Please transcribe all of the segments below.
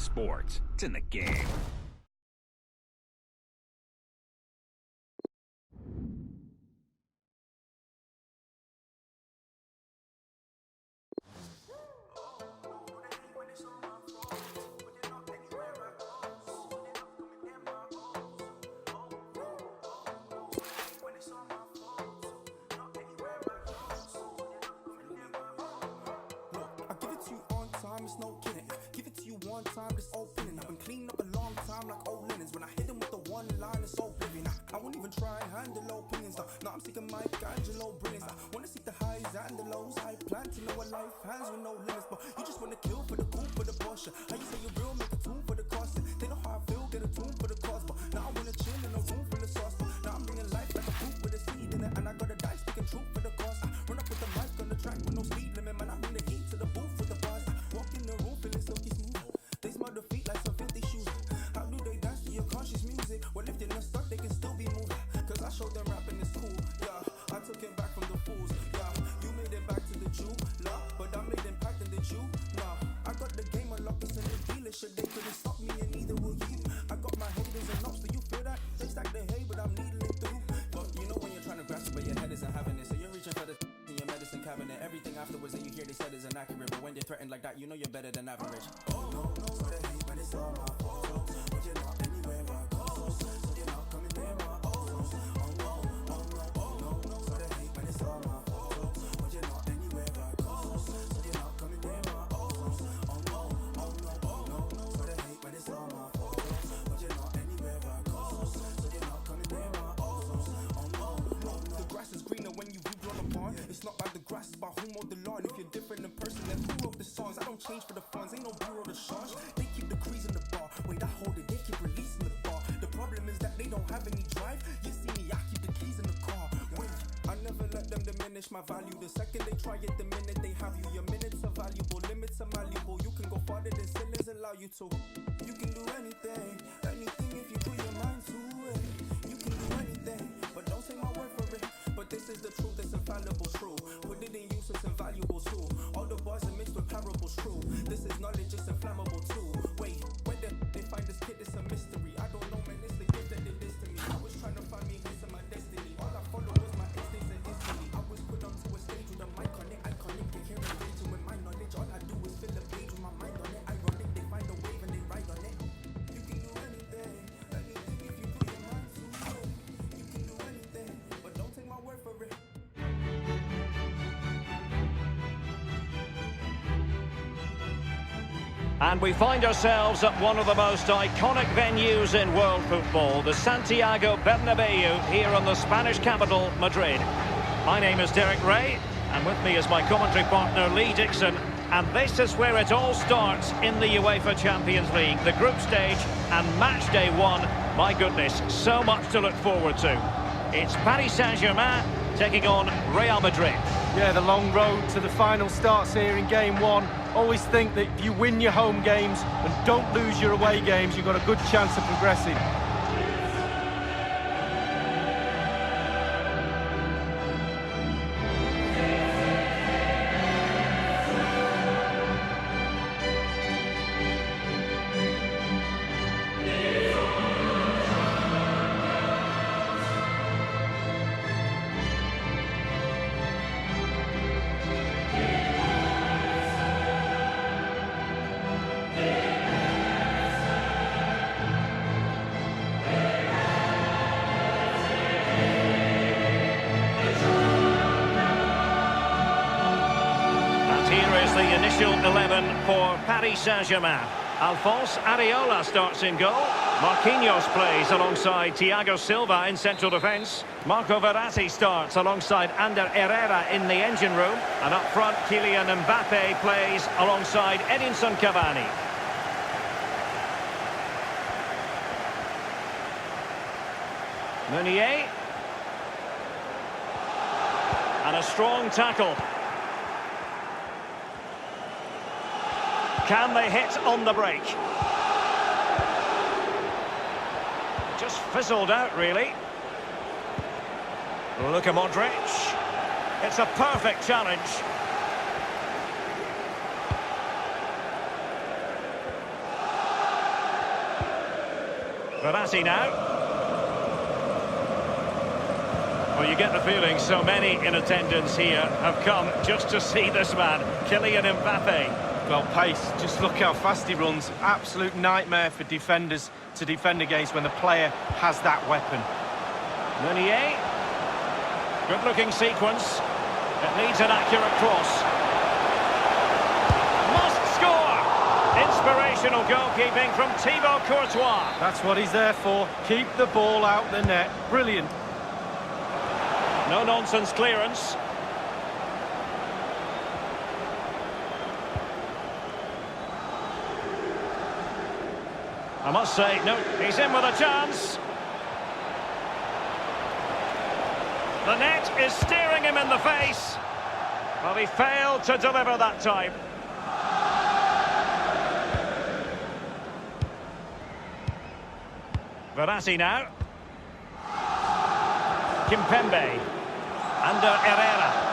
sports. It's in the game. It's no kidding. Give it to you one time, just opening. I've been cleaning up a long time like old linens. When I hit him with the one line, it's so oblivion. I won't even try and handle opinions. No, I'm sick of Michelangelo brilliance. I wanna see the highs and the lows. I plan to know a life hands with no limits, but you just wanna kill for the cool, for the Porsche. How you say you're real, make a tune for the cost. They know how I feel, get a tune for the cause. But now I wanna chill in a room full of sauce. But now I'm bringing life like a fruit with a seed in it, and I got a dice speaking truth for the cause. I run up with the mic on the track with no speed limit, man. I bring the heat to the booth with the bars. Walk in the room feeling silky smooth. They smell the feet like some filthy shoes. How do they dance to your conscious music? Well, if they're not stuck, they can still be moved. Cause I showed them rapping is cool, yeah. I took it back from the fools, yeah. You made it back to the Jew, nah. But I made impact in the Jew, nah. I got the game unlocked, it's a new dealership. They couldn't stop me and neither will you. I got my haters and ups, do you feel that? They stack the hay, but I'm needling through. But you know when you're trying to grasp it, but your head isn't having it. So you're reaching for the in your medicine cabinet. Everything afterwards that you hear they said is inaccurate. But when they're threatened like that, you know you're better than average. Oh, no, so they hate, but it's all my fault. But you're not anywhere I go. So you're not coming near my O's. Oh, no, so they hate, but it's all my fault. But you're not anywhere I go. So you're not coming near my O's. Oh, no, so they hate, but it's all my fault. But you're not anywhere I go. So you're not coming near my O's. Oh, no, the grass is greener when you've grown upon. It's not about the grass, it's about who mowed the lawn. If you're different in person, then who wrote the songs? I don't change for the funds, ain't no bureau to change. They keep the crease in the bar. Wait, I hold it, they keep releasing the bar. The problem is that they don't have any drive. You see me, I keep the keys in the car. Wait, I never let them diminish my value. The second they try it, the minute they have you. Your minutes are valuable, limits are malleable. You can go farther than ceilings allow you to. You can do anything, anything if you put your mind to it. You can do anything, but don't take my word for it. But this is the truth, it's infallible, true. Put it in use, it's invaluable too. All the bars are mixed with parables, true. This is knowledge, it's inflammable too. Wait, where they find this kid, it's a mystery. I don't know, man, it's the gift that they did to me. I was trying to find me a piece of my destiny. All I followed was my instincts and instantly. I was put onto a stage with a mic on it, iconic. They hear me raging with my knowledge. All I do is fill a page with my mind on it. Ironic, they find a wave and they ride on it. You can do anything, anything if you put your mind to it. You can do anything, but don't take my word for it. And we find ourselves at one of the most iconic venues in world football, the Santiago Bernabeu, here in the Spanish capital, Madrid. My name is Derek Ray, and with me is my commentary partner, Lee Dixon. And this is where it all starts in the UEFA Champions League, the group stage and match day one. My goodness, so much to look forward to. It's Paris Saint-Germain taking on Real Madrid. Yeah, the long road to the final starts here in game one. Always think that if you win your home games and don't lose your away games, you've got a good chance of progressing. The initial 11 for Paris Saint-Germain. Alphonse Areola starts in goal. Marquinhos plays alongside Thiago Silva in central defence. Marco Verratti starts alongside Ander Herrera in the engine room. And up front, Kylian Mbappe plays alongside Edinson Cavani. Meunier. And a strong tackle. Can they hit on the break? Just fizzled out, really. Luka Modric. It's a perfect challenge. Verratti now. Well, you get the feeling so many in attendance here have come just to see this man, Kylian Mbappe. Well, pace, just look how fast he runs. Absolute nightmare for defenders to defend against when the player has that weapon. Meunier. Good-looking sequence. It needs an accurate cross. Must score! Inspirational goalkeeping from Thibaut Courtois. That's what he's there for. Keep the ball out the net. Brilliant. No-nonsense clearance. I must say, no, he's in with a chance. The net is staring him in the face. Well, he failed to deliver that time. Verratti now. Kimpembe. Under Herrera.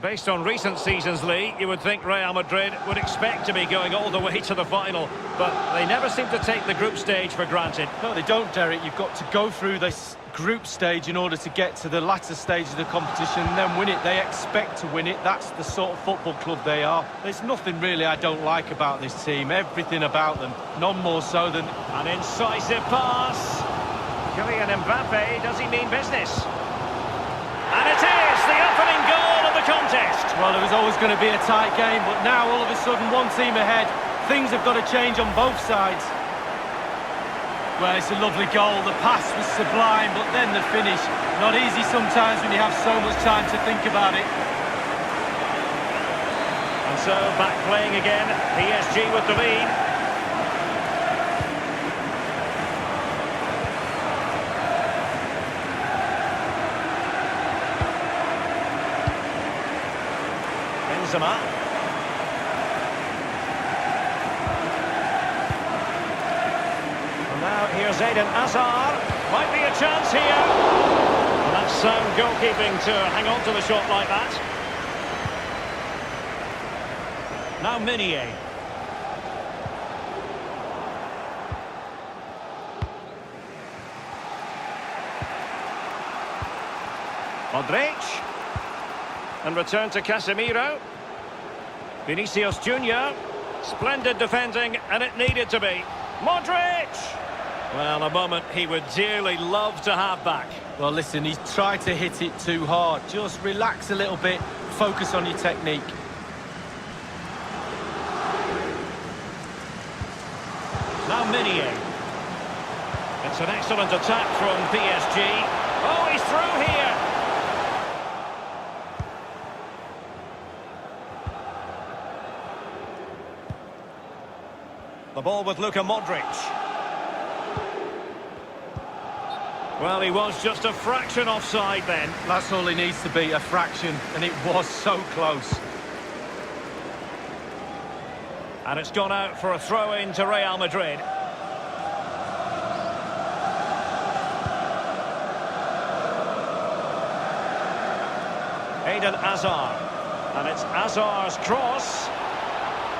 Based on recent seasons, Lee, you would think Real Madrid would expect to be going all the way to the final, but they never seem to take the group stage for granted. No, they don't, Derek. You've got to go through this group stage in order to get to the latter stage of the competition and then win it. They expect to win it. That's the sort of football club they are. There's nothing really I don't like about this team. Everything about them. None more so than... An incisive pass. Kylian Mbappe, does he mean business? And it is the opening goal of the contest. Well, it was always going to be a tight game, but now all of a sudden one team ahead. Things have got to change on both sides. Well, it's a lovely goal. The pass was sublime, but then the finish. Not easy sometimes when you have so much time to think about it. And so back playing again. PSG with the lead. Benzema. And now here's Eden Hazard. Might be a chance here. And that's sound goalkeeping to hang on to the shot like that. Now Meunier. Modric. And return to Casemiro. Vinicius Junior. Splendid defending, and it needed to be. Modric! Well, a moment he would dearly love to have back. Well, listen, he's tried to hit it too hard. Just relax a little bit, focus on your technique. Now Meunier. It's an excellent attack from PSG. Oh, he's through here. The ball with Luka Modric. Well, he was just a fraction offside then. That's all he needs to be, a fraction, and it was so close. And it's gone out for a throw-in to Real Madrid. Eden Hazard. And it's Hazard's cross.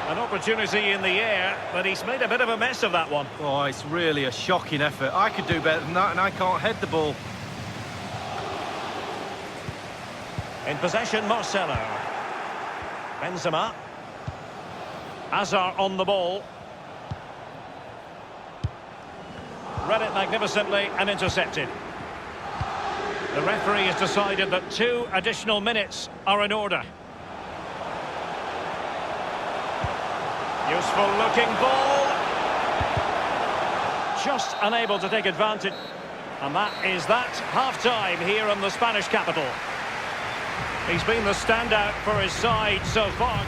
An opportunity in the air, but he's made a bit of a mess of that one. Oh, it's really a shocking effort. I could do better than that, and I can't head the ball. In possession, Marcelo. Benzema. Hazard on the ball. Read it magnificently and intercepted. The referee has decided that 2 additional minutes are in order. Useful looking ball. Just unable to take advantage. And that is that half-time here in the Spanish capital. He's been the standout for his side so far.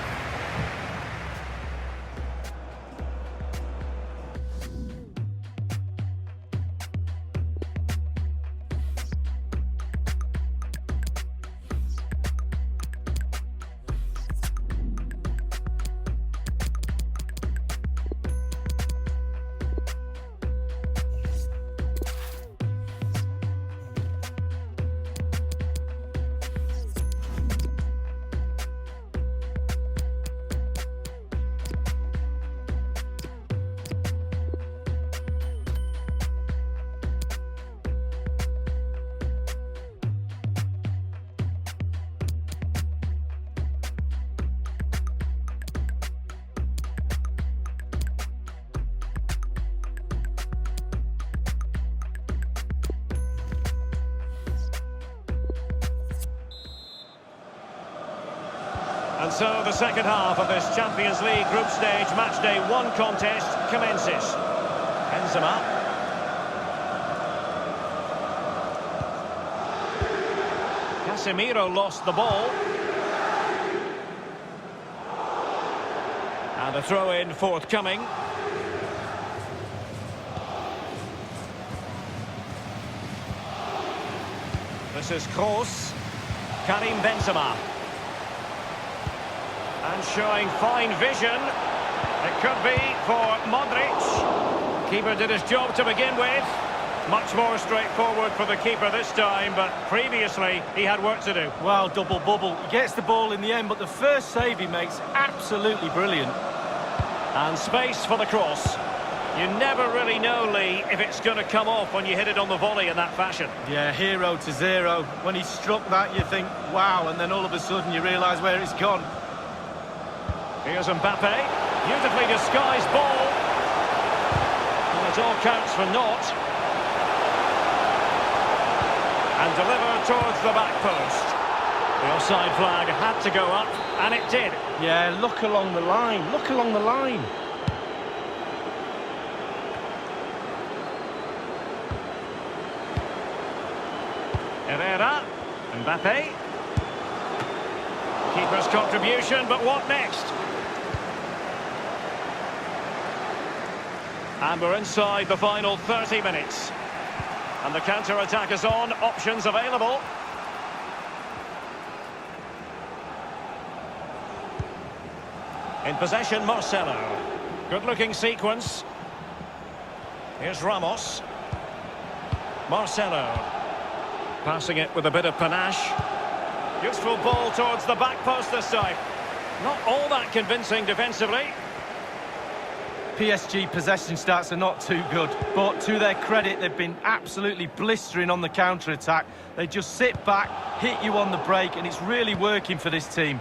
And so the second half of this Champions League group stage match day 1 contest commences. Benzema. Casemiro lost the ball. And a throw-in forthcoming. This is Kroos. Karim Benzema. And showing fine vision. It could be for Modric. Keeper did his job to begin with. Much more straightforward for the keeper this time, but previously he had work to do. Well, double bubble. He gets the ball in the end, but the first save he makes, absolutely brilliant. And space for the cross. You never really know, Lee, if it's going to come off when you hit it on the volley in that fashion. Yeah, 0-0. When he struck that, you think, wow, and then all of a sudden you realise where it's gone. Here's Mbappe. Beautifully disguised ball. And it all counts for naught. And delivered towards the back post. The offside flag had to go up, and it did. Yeah, look along the line. Look along the line. Herrera. Mbappe. Keeper's contribution, but what next? And we're inside the final 30 minutes. And the counter-attack is on, options available. In possession, Marcelo. Good-looking sequence. Here's Ramos. Marcelo. Passing it with a bit of panache. Useful ball towards the back post this time. Not all that convincing defensively. PSG possession stats are not too good, but to their credit, they've been absolutely blistering on the counter-attack. They just sit back, hit you on the break, and it's really working for this team.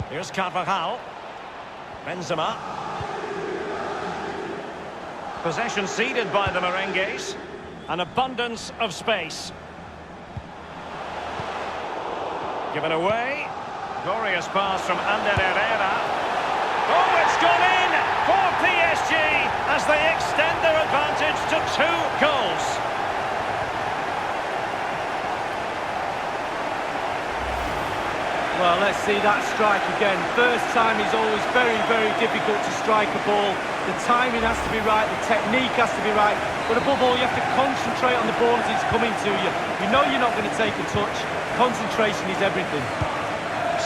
Here's Carvajal. Benzema. Possession ceded by the Merengues. An abundance of space. Given away. Glorious pass from Ander Herrera. Oh, it's gone in for PSG as they extend their advantage to 2 goals. Well, let's see that strike again. First time is always very, very difficult to strike a ball. The timing has to be right, the technique has to be right, but above all, you have to concentrate on the ball as it's coming to you. You know you're not going to take a touch. Concentration is everything.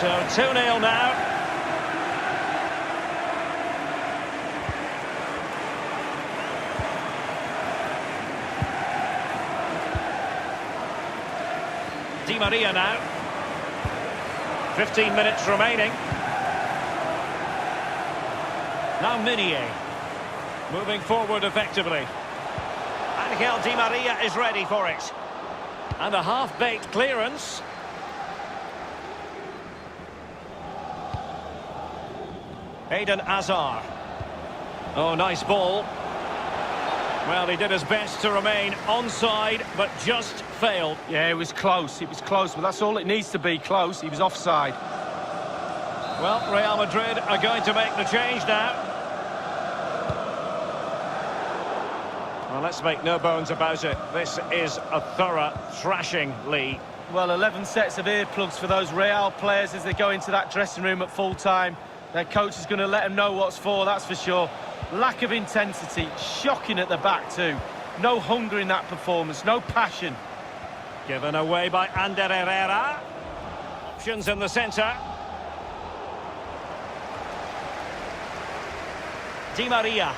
So 2-0 now. Di Maria now. 15 minutes remaining. Now Meunier. Moving forward effectively. Angel Di Maria is ready for it. And a half-baked clearance. Eden Hazard. Oh, nice ball. Well, he did his best to remain onside, but just failed. Yeah, it was close, but that's all it needs to be, close. He was offside. Well, Real Madrid are going to make the change now. Well, let's make no bones about it. This is a thorough thrashing, Lee. Well, 11 sets of earplugs for those Real players as they go into that dressing room at full time. Their coach is going to let them know what's for, that's for sure. Lack of intensity, shocking at the back too. No hunger in that performance, no passion. Given away by Ander Herrera. Options in the centre. Di Maria.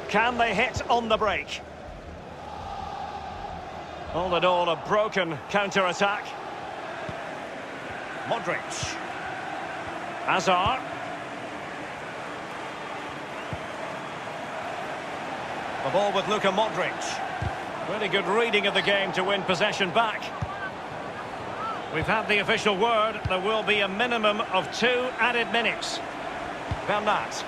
Can they hit on the break? All in all, a broken counter-attack. Modric. Hazard. The ball with Luka Modric. Really good reading of the game to win possession back. We've had the official word. There will be a minimum of 2 added minutes. Bernat.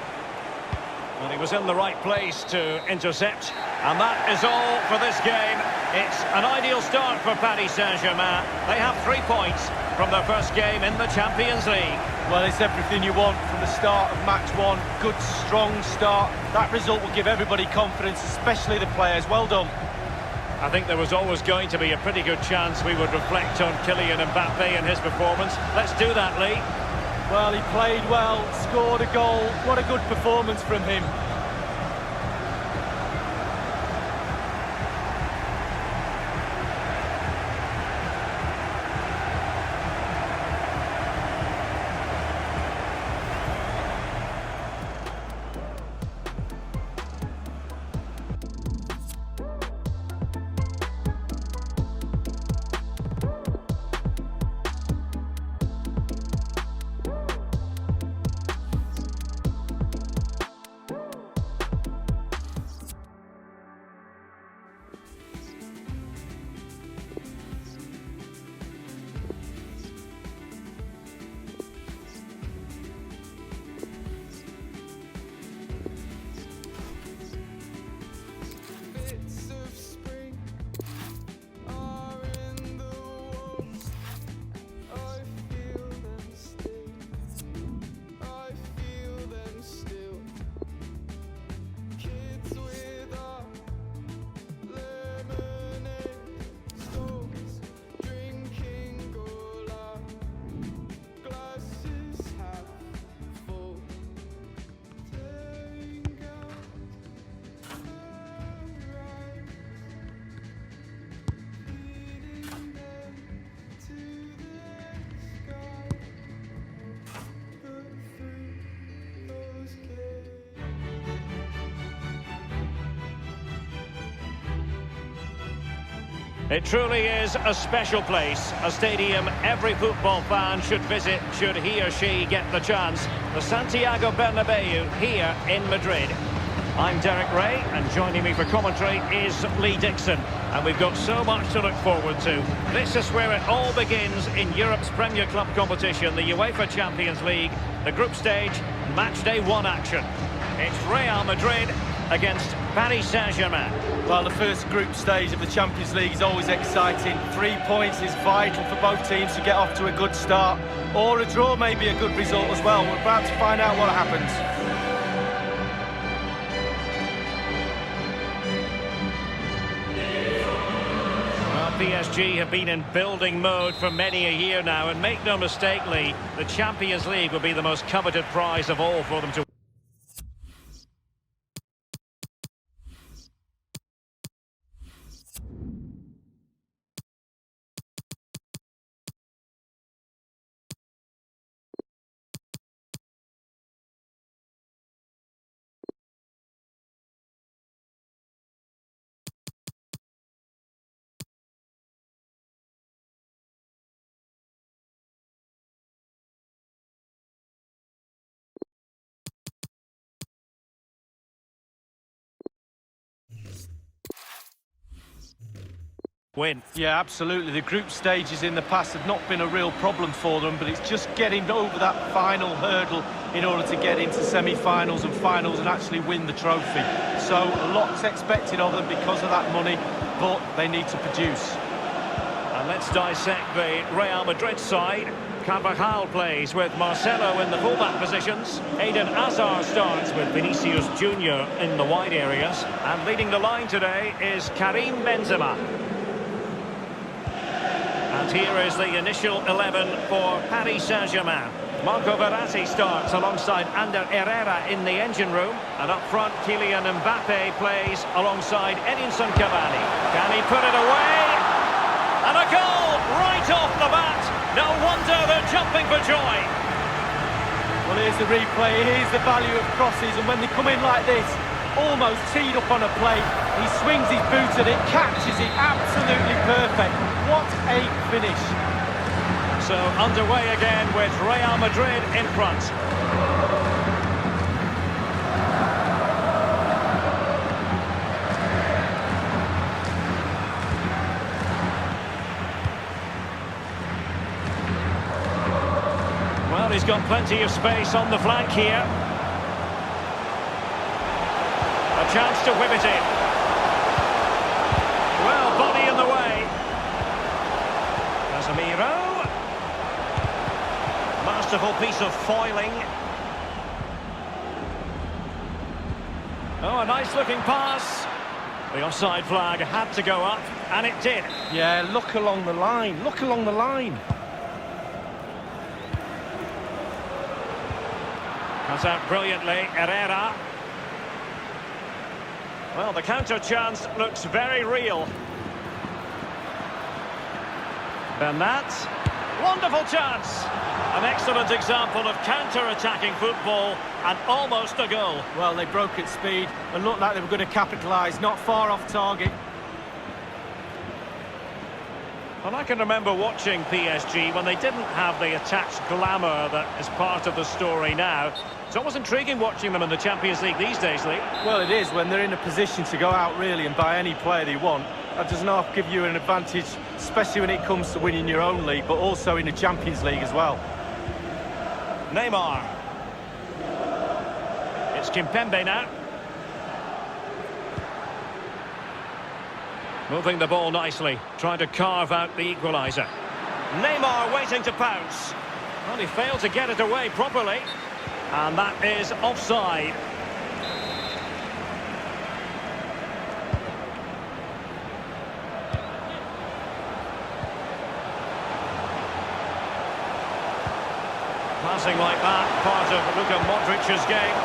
Well, he was in the right place to intercept. And that is all for this game. It's an ideal start for Paris Saint-Germain. They have 3 points from their first game in the Champions League. Well, it's everything you want from the start of match one. Good, strong start. That result will give everybody confidence, especially the players. Well done. I think there was always going to be a pretty good chance we would reflect on Kylian Mbappe and his performance. Let's do that, Lee. Well, he played well, scored a goal. What a good performance from him. It truly is a special place, a stadium every football fan should visit should he or she get the chance. The Santiago Bernabeu here in Madrid. I'm Derek Ray, and joining me for commentary is Lee Dixon. And we've got so much to look forward to. This is where it all begins in Europe's Premier Club competition, the UEFA Champions League, the group stage, match day 1 action. It's Real Madrid against Paris Saint-Germain. Well, the first group stage of the Champions League is always exciting. 3 points is vital for both teams to get off to a good start. Or a draw may be a good result as well. We're about to find out what happens. PSG have been in building mode for many a year now, and make no mistake, Lee, the Champions League will be the most coveted prize of all for them to. Win. Yeah, absolutely. The group stages in the past have not been a real problem for them, but it's just getting over that final hurdle in order to get into semi-finals and finals and actually win the trophy. So a lot's expected of them because of that money, but they need to produce. And let's dissect the Real Madrid side. Carvajal plays with Marcelo in the fullback positions. Eden Hazard starts with Vinicius Junior in the wide areas. And leading the line today is Karim Benzema. And here is the initial 11 for Paris Saint-Germain. Marco Verratti starts alongside Ander Herrera in the engine room. And up front, Kylian Mbappe plays alongside Edinson Cavani. Can he put it away? And a goal right off the bat. No wonder they're jumping for joy. Well, here's the replay. Here's the value of crosses. And when they come in like this, almost teed up on a plate, he swings his boot at it, catches it, absolutely perfect. What a finish. So underway again with Real Madrid in front. Well, he's got plenty of space on the flank here. A chance to whip it in. masterful piece of foiling. Oh, a nice-looking pass. The offside flag had to go up, and it did. Yeah, look along the line. Look along the line. Comes out brilliantly, Herrera. Well, the counter chance looks very real. Bernat. Wonderful chance. An excellent example of counter-attacking football and almost a goal. Well, they broke at speed and looked like they were going to capitalise, not far off target. Well, I can remember watching PSG when they didn't have the attached glamour that is part of the story now. It's always intriguing watching them in the Champions League these days, Lee. Well, it is when they're in a position to go out really and buy any player they want. That does not give you an advantage, especially when it comes to winning your own league, but also in the Champions League as well. Neymar. It's Kimpembe now. Moving the ball nicely, trying to carve out the equaliser. Neymar waiting to pounce. Well, he failed to get it away properly. And that is offside. Passing like that, part of Luka Modric's game.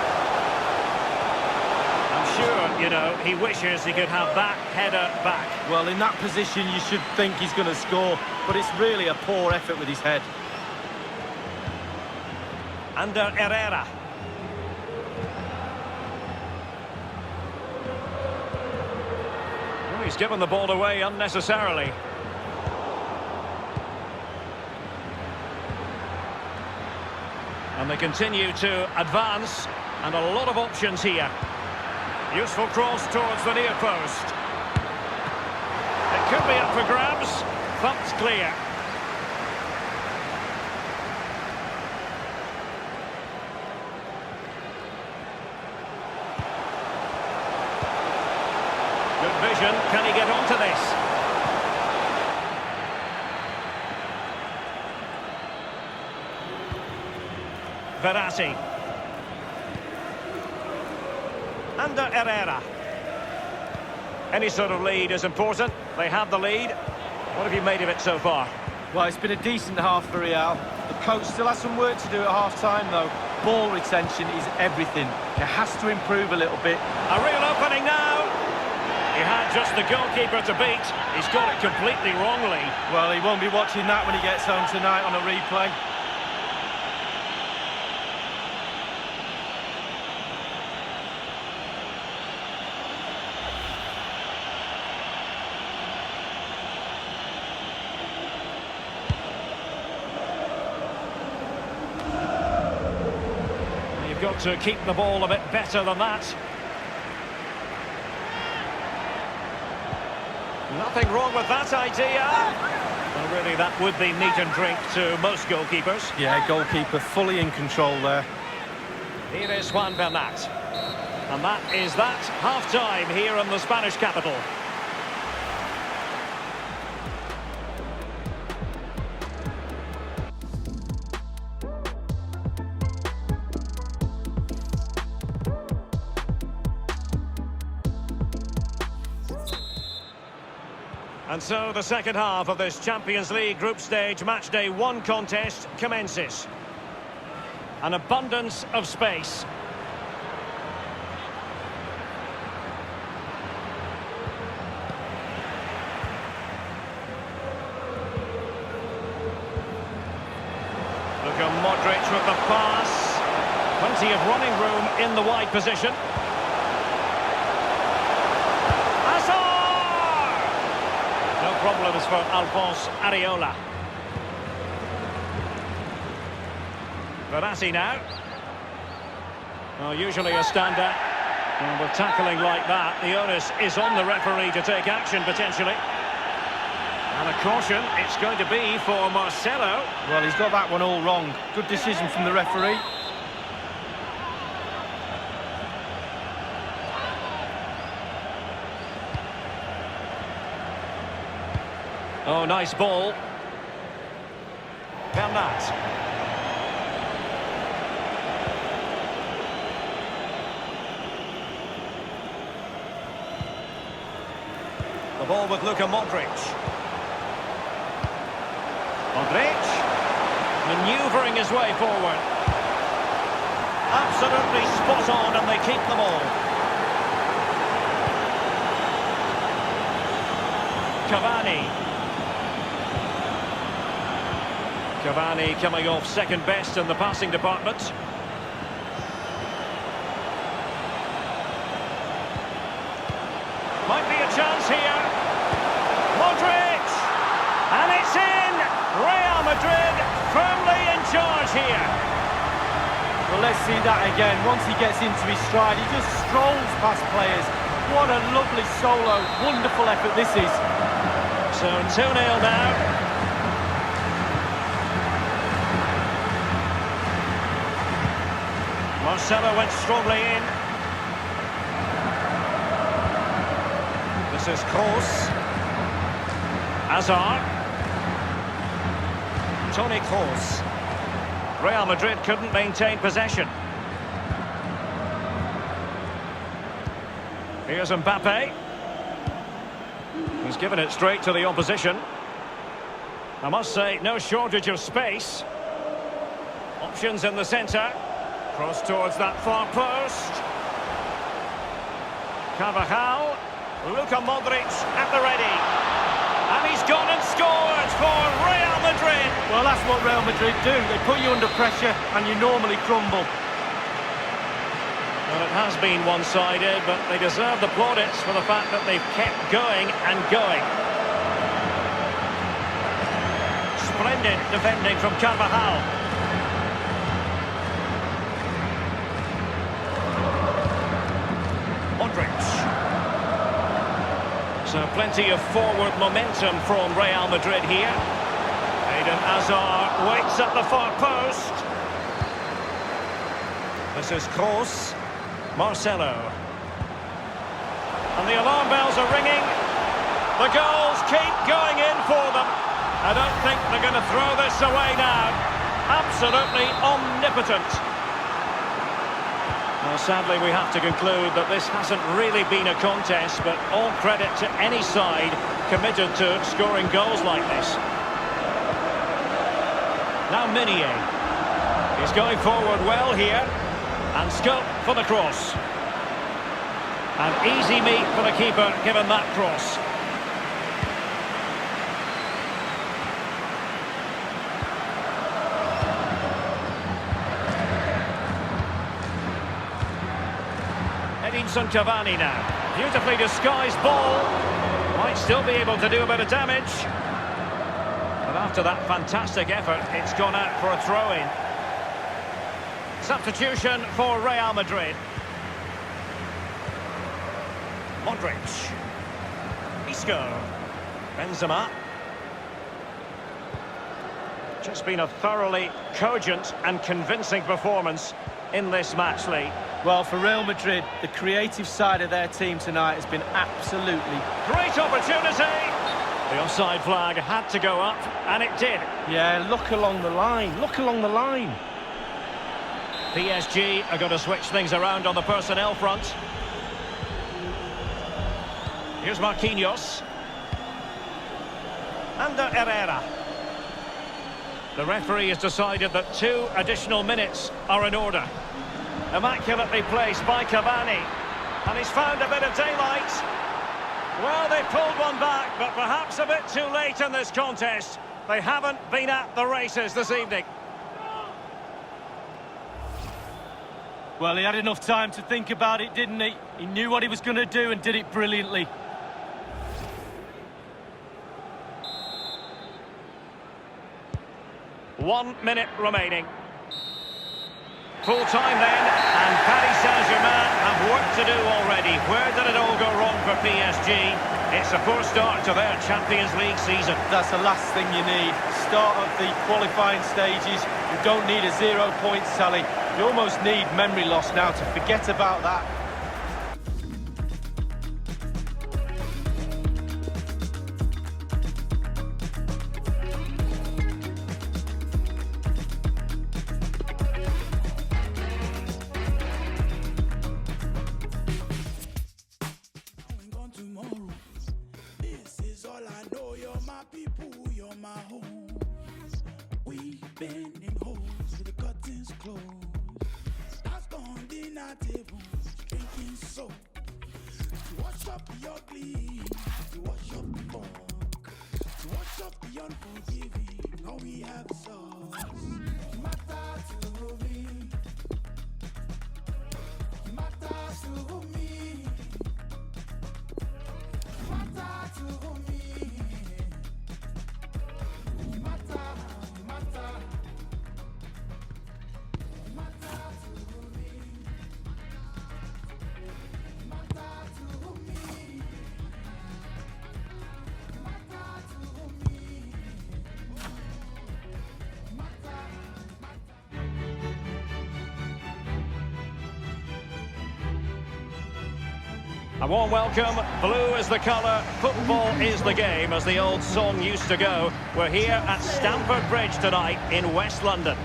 I'm sure, you know, he wishes he could have that header back. Well, in that position, you should think he's going to score, but it's really a poor effort with his head. Under Herrera. Oh, he's given the ball away unnecessarily. And they continue to advance, and a lot of options here. Useful cross towards the near post. It could be up for grabs. Thumped clear. Good vision. Can he get onto this? Verratti. Under Herrera. Any sort of lead is important. They have the lead. What have you made of it so far? Well, it's been a decent half for Real. The coach still has some work to do at half-time, though. Ball retention is everything. It has to improve a little bit. A real opening now. He had just the goalkeeper to beat. He's got it completely wrongly. Well, he won't be watching that when he gets home tonight on a replay. You've got to keep the ball a bit better than that. Nothing wrong with that idea. Well, really, that would be meat and drink to most goalkeepers. Yeah, goalkeeper fully in control there. Here is Juan Bernat. And that is that. Half-time here in the Spanish capital. And so the second half of this Champions League group stage match day 1 contest commences. An abundance of space. Luka Modric with the pass. Plenty of running room in the wide position. Problems for Alphonse Areola. Verratti now. Well, usually a standout. And with tackling like that, the onus is on the referee to take action, potentially. And a caution, it's going to be for Marcelo. Well, he's got that one all wrong. Good decision from the referee. Oh, nice ball. Bernat. ball with Luka Modric. Modric, manoeuvring his way forward. Absolutely spot on, and they keep them all. Cavani coming off second best in the passing department. Might be a chance here. Modric! And it's in! Real Madrid firmly in charge here. Well, let's see that again. Once he gets into his stride, he just strolls past players. What a lovely solo. Wonderful effort this is. So 2-0 now. Marcelo went strongly in. This is Kroos. Hazard. Toni Kroos. Real Madrid couldn't maintain possession. Here's Mbappe. He's given it straight to the opposition. I must say, no shortage of space. Options in the centre. Cross towards that far post. Carvajal. Luka Modric at the ready. And he's gone and scored for Real Madrid. Well, that's what Real Madrid do. They put you under pressure and you normally crumble. Well, it has been one-sided, but they deserve the plaudits for the fact that they've kept going and going. Splendid defending from Carvajal. Modric. So plenty of forward momentum from Real Madrid here. Eden Hazard waits at the far post. This is Kroos. Marcelo. And the alarm bells are ringing. The goals keep going in for them. I don't think they're going to throw this away now. Absolutely omnipotent. Well, sadly, we have to conclude that this hasn't really been a contest, but all credit to any side committed to scoring goals like this. Now Minier. He's going forward well here. And scope for the cross. An easy meet for the keeper, given that cross. Edinson Cavani now. Beautifully disguised ball. Might still be able to do a bit of damage. But after that fantastic effort, it's gone out for a throw-in. Substitution for Real Madrid. Modric. Isco. Benzema. Just been a thoroughly cogent and convincing performance in this match, Lee. Well, for Real Madrid, the creative side of their team tonight has been absolutely... Great opportunity! The offside flag had to go up, and it did. Yeah, look along the line. Look along the line. PSG are going to switch things around on the personnel front. Here's Marquinhos. Ander Herrera. The referee has decided that 2 additional minutes are in order. Immaculately placed by Cavani. And he's found a bit of daylight. Well, they pulled one back, but perhaps a bit too late in this contest. They haven't been at the races this evening. Well, he had enough time to think about it, didn't he? He knew what he was going to do and did it brilliantly. One minute remaining. Full time then, and Paris Saint-Germain have work to do already. Where did it all go wrong for PSG? It's a poor start to their Champions League season. That's the last thing you need. Start of the qualifying stages. You don't need a 0-point tally. You almost need memory loss now to forget about that. A warm welcome. Blue is the colour, football is the game, as the old song used to go. We're here at Stamford Bridge tonight in West London.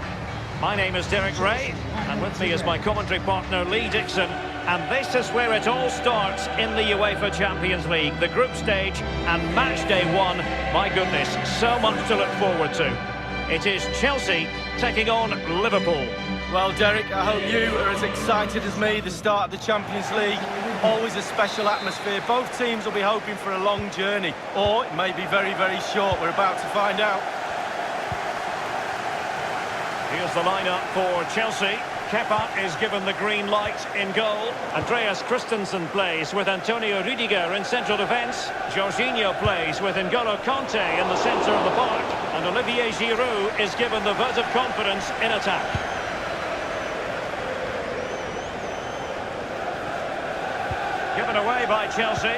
My name is Derek Ray, and with me is my commentary partner Lee Dixon. And this is where it all starts in the UEFA Champions League, the group stage and match day one. My goodness, so much to look forward to. It is Chelsea taking on Liverpool. Well, Derek, I hope you are as excited as me. The start of the Champions League, always a special atmosphere. Both teams will be hoping for a long journey, or it may be very, very short. We're about to find out. Here's the lineup for Chelsea. Kepa is given the green light in goal. Andreas Christensen plays with Antonio Rüdiger in central defence. Jorginho plays with N'Golo Kanté in the centre of the park. And Olivier Giroud is given the vote of confidence in attack. Given away by Chelsea.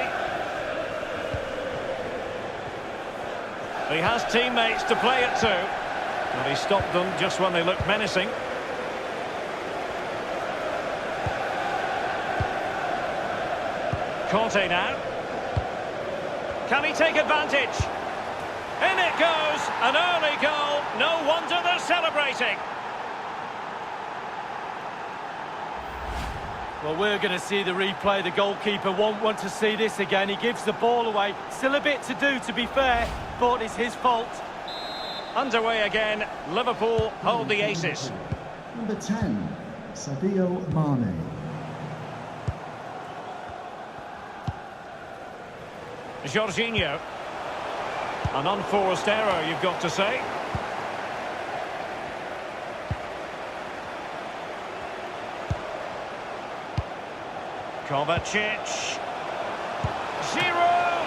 He has teammates to play it to. But he stopped them just when they looked menacing. Kanté now. Can he take advantage? In it goes! An early goal. No wonder they're celebrating. Well, we're going to see the replay. The goalkeeper won't want to see this again. He gives the ball away. Still a bit to do, to be fair, but it's his fault. Underway again. Liverpool hold the aces. Number 10, Sadio Mane. Jorginho. An unforced error, you've got to say. Kovacic. Giroud!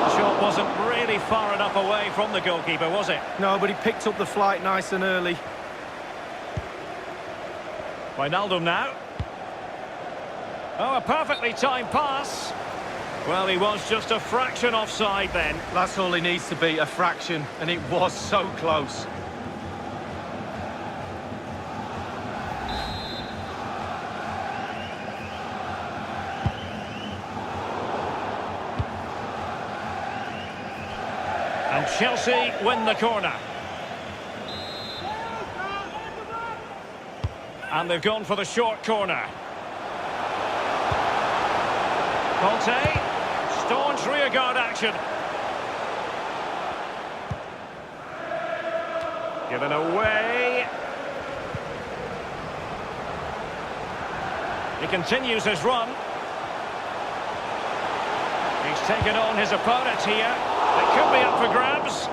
The shot wasn't really far enough away from the goalkeeper, was it? No, but he picked up the flight nice and early. Wijnaldum now. Oh, a perfectly timed pass. Well, he was just a fraction offside then. That's all he needs to be, a fraction, and it was so close. And Chelsea win the corner. And they've gone for the short corner. Kanté. Staunch rearguard action. Given away. He continues his run. He's taken on his opponent here. It could be up for grabs.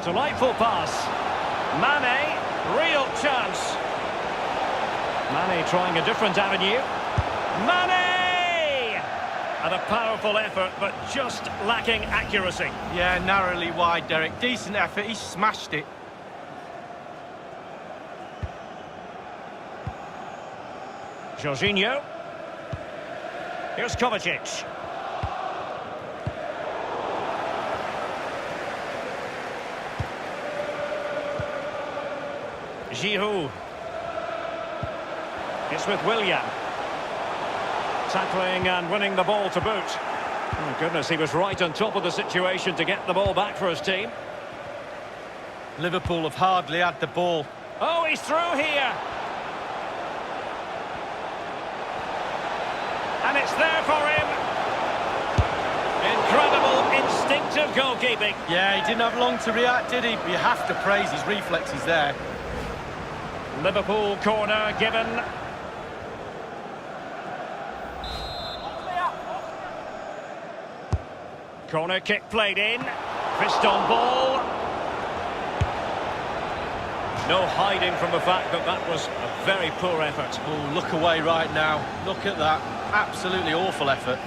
Delightful pass. Mane. Real chance. Mane trying a different avenue. Mane! And a powerful effort, but just lacking accuracy. Yeah, narrowly wide, Derek. Decent effort, he smashed it. Jorginho. Here's Kovacic. Giroud. It's with Willian. Tackling and winning the ball to boot. Oh goodness, he was right on top of the situation to get the ball back for his team. Liverpool have hardly had the ball. Oh, he's through here. And it's there for him. Incredible instinctive goalkeeping. Yeah, he didn't have long to react, did he? But you have to praise his reflexes there. Liverpool corner given. Corner kick played in. Fist on ball. No hiding from the fact that that was a very poor effort. Oh, look away right now. Look at that. Absolutely awful effort.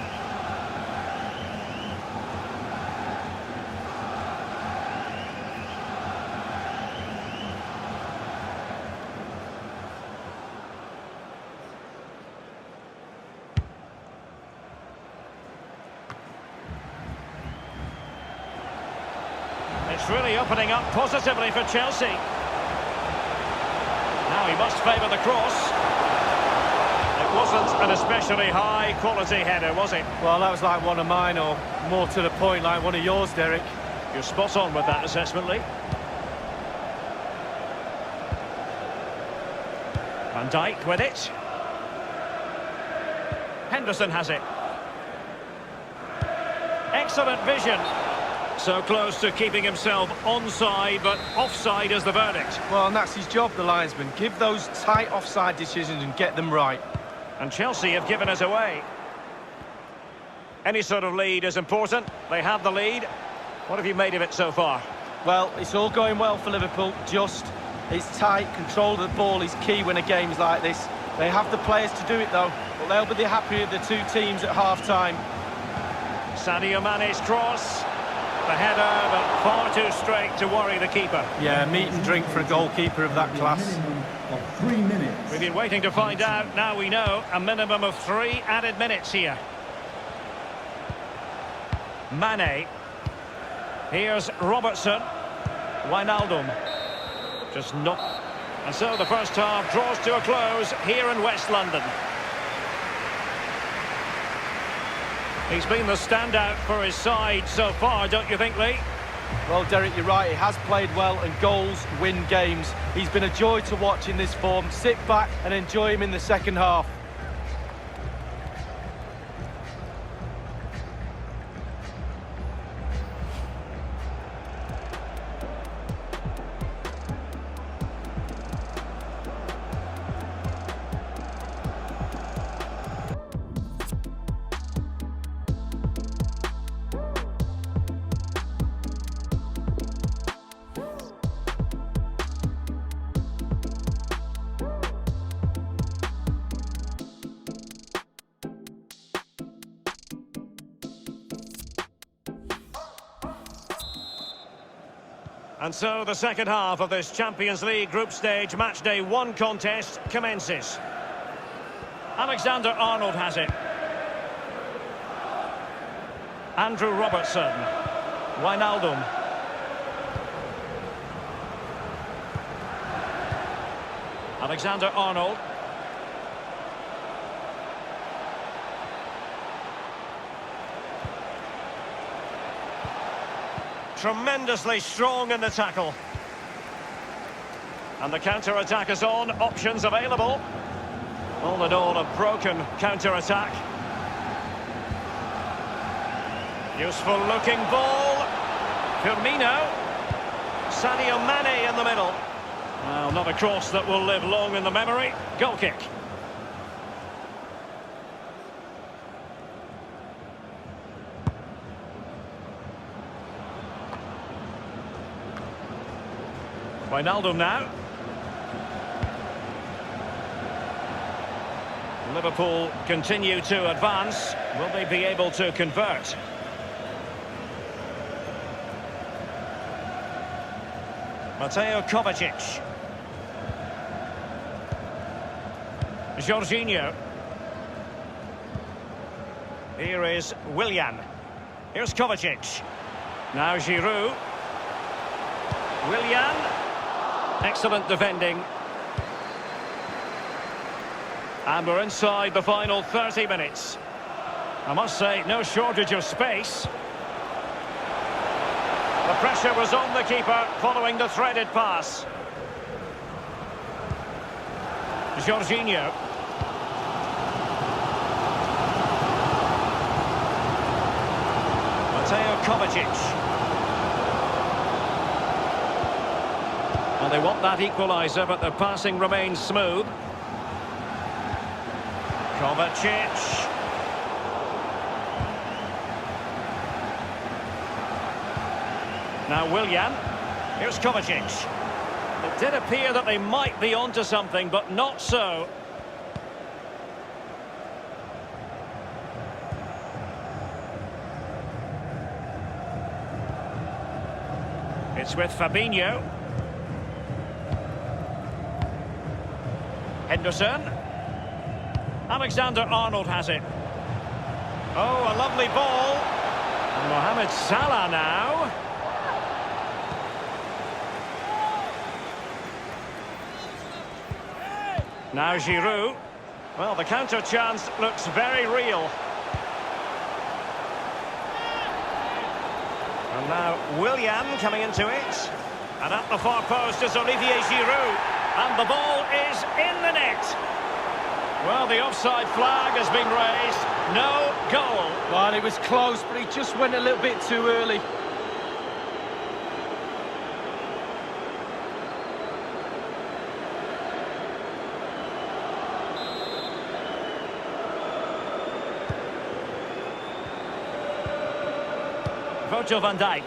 It's really opening up positively for Chelsea. He must favour the cross. It wasn't an especially high-quality header, was it? Well, that was like one of mine, or more to the point, like one of yours, Derek. You're spot on with that assessment, Lee. Van Dijk with it. Henderson has it. Excellent vision. So close to keeping himself onside, but offside is the verdict. Well, and that's his job, the linesman. Give those tight offside decisions and get them right. And Chelsea have given us away. Any sort of lead is important. They have the lead. What have you made of it so far? Well, it's all going well for Liverpool, just. It's tight, control of the ball is key when a game's like this. They have the players to do it, though, but they'll be the happier of the two teams at half-time. Sadio Mane's cross. The header, but far too straight to worry the keeper. Yeah, meat and drink for a goalkeeper of that class. A minimum of 3 minutes. We've been waiting to find out. Now we know a minimum of 3 added minutes here. Mane. Here's Robertson. Wijnaldum. Just not. And so the first half draws to a close here in West London. He's been the standout for his side so far, don't you think, Lee? Well, Derek, you're right. He has played well, and goals win games. He's been a joy to watch in this form. Sit back and enjoy him in the second half. And so the second half of this Champions League group stage match day 1 contest commences. Alexander-Arnold has it. Andrew Robertson. Wijnaldum. Alexander-Arnold. Tremendously strong in the tackle. And the counter-attack is on, options available. All in all, a broken counter-attack. Useful looking ball. Firmino. Sadio Mane in the middle. Well, not a cross that will live long in the memory. Goal kick. Wijnaldum now. Liverpool continue to advance. Will they be able to convert? Mateo Kovacic. Jorginho. Here is Willian. Here's Kovacic. Now Giroud. Willian. Excellent defending. And we're inside the final 30 minutes. I must say, no shortage of space. The pressure was on the keeper following the threaded pass. Jorginho. Mateo Kovacic. Well, they want that equaliser, but the passing remains smooth. Kovacic. Now Willian. Here's Kovacic. It did appear that they might be onto something, but not so. It's with Fabinho. Henderson. Alexander-Arnold has it. Oh, a lovely ball. And Mohamed Salah now. Now Giroud. Well, the counter chance looks very real. And now Willian coming into it. And at the far post is Olivier Giroud. And the ball is in the net. Well, the offside flag has been raised. No goal. Well, it was close, but he just went a little bit too early. Virgil van Dijk.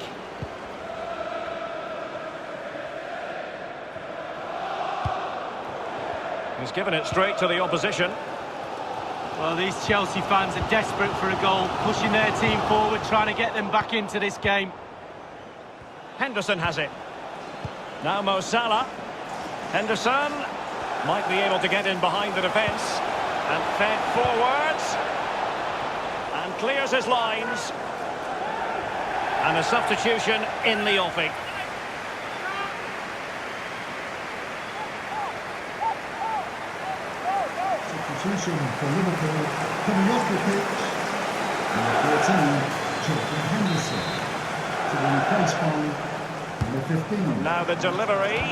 He's given it straight to the opposition. Well, these Chelsea fans are desperate for a goal, pushing their team forward, trying to get them back into this game. Henderson has it. Now Mo Salah. Henderson might be able to get in behind the defence. And fed forwards. And clears his lines. And a substitution in the offing. Substitution for Liverpool coming off the pitch. Number 14, Jordan Henderson, to be replaced by number 15. Now the delivery.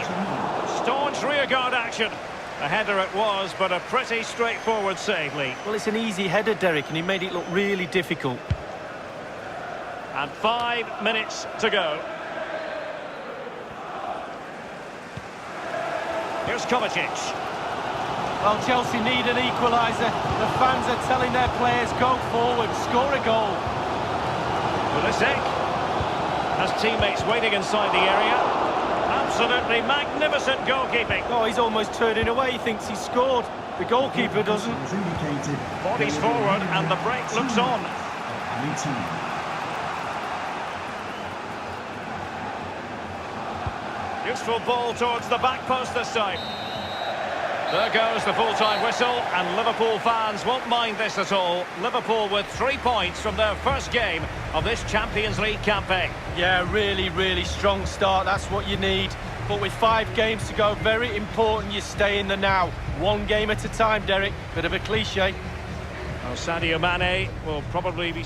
Staunch rearguard action. A header it was, but a pretty straightforward save, Lee. Well, it's an easy header, Derek, and he made it look really difficult. And 5 minutes to go. Here's Kovacic. Well, Chelsea need an equaliser. The fans are telling their players, go forward, score a goal. Pulisic has teammates waiting inside the area. Absolutely magnificent goalkeeping. Oh, he's almost turning away. He thinks he's scored. The goalkeeper doesn't. Bodies forward and the break looks on. Useful ball towards the back post this time. There goes the full-time whistle, and Liverpool fans won't mind this at all. Liverpool with 3 points from their first game of this Champions League campaign. Yeah, really, really strong start. That's what you need. But with 5 games to go, very important you stay in the now. 1 game at a time, Derek. Bit of a cliche. Well, Sadio Mane will probably be...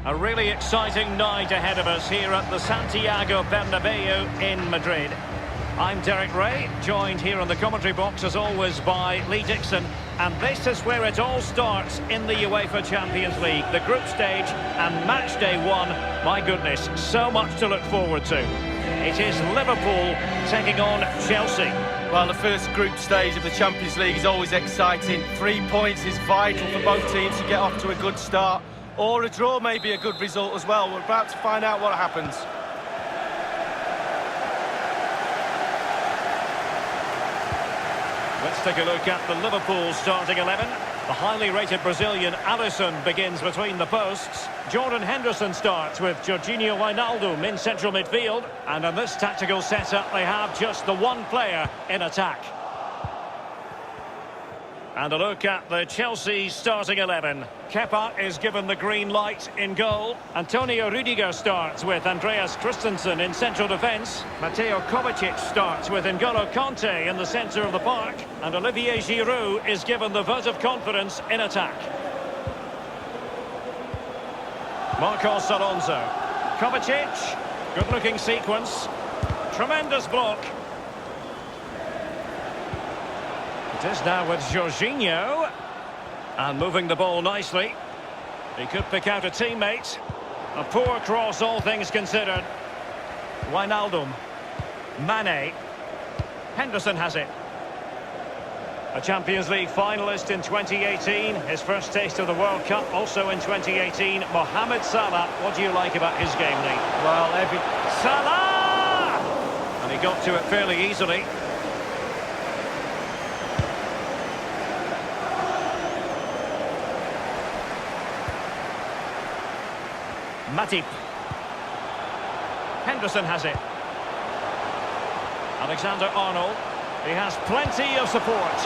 A really exciting night ahead of us here at the Santiago Bernabeu in Madrid. I'm Derek Ray, joined here in the commentary box as always by Lee Dixon. And this is where it all starts in the UEFA Champions League. The group stage and match day one. My goodness, so much to look forward to. It is Liverpool taking on Chelsea. Well, the first group stage of the Champions League is always exciting. 3 points is vital for both teams to get off to a good start. Or a draw may be a good result as well. We're about to find out what happens. Let's take a look at the Liverpool starting 11. The highly rated Brazilian Alisson begins between the posts. Jordan Henderson starts with Jorginho Wijnaldum in central midfield. And in this tactical setup, they have just the one player in attack. And a look at the Chelsea starting 11. Kepa is given the green light in goal. Antonio Rudiger starts with Andreas Christensen in central defence. Mateo Kovacic starts with N'Golo Kanté in the centre of the park. And Olivier Giroud is given the vote of confidence in attack. Marcos Alonso. Kovacic. Good-looking sequence. Tremendous block. It is now with Jorginho. And moving the ball nicely. He could pick out a teammate. A poor cross, all things considered. Wijnaldum. Mane. Henderson has it. A Champions League finalist in 2018. His first taste of the World Cup also in 2018. Mohamed Salah. What do you like about his game, Lee? Well, Salah! And he got to it fairly easily. Matip. Henderson has it. Alexander-Arnold. He has plenty of support.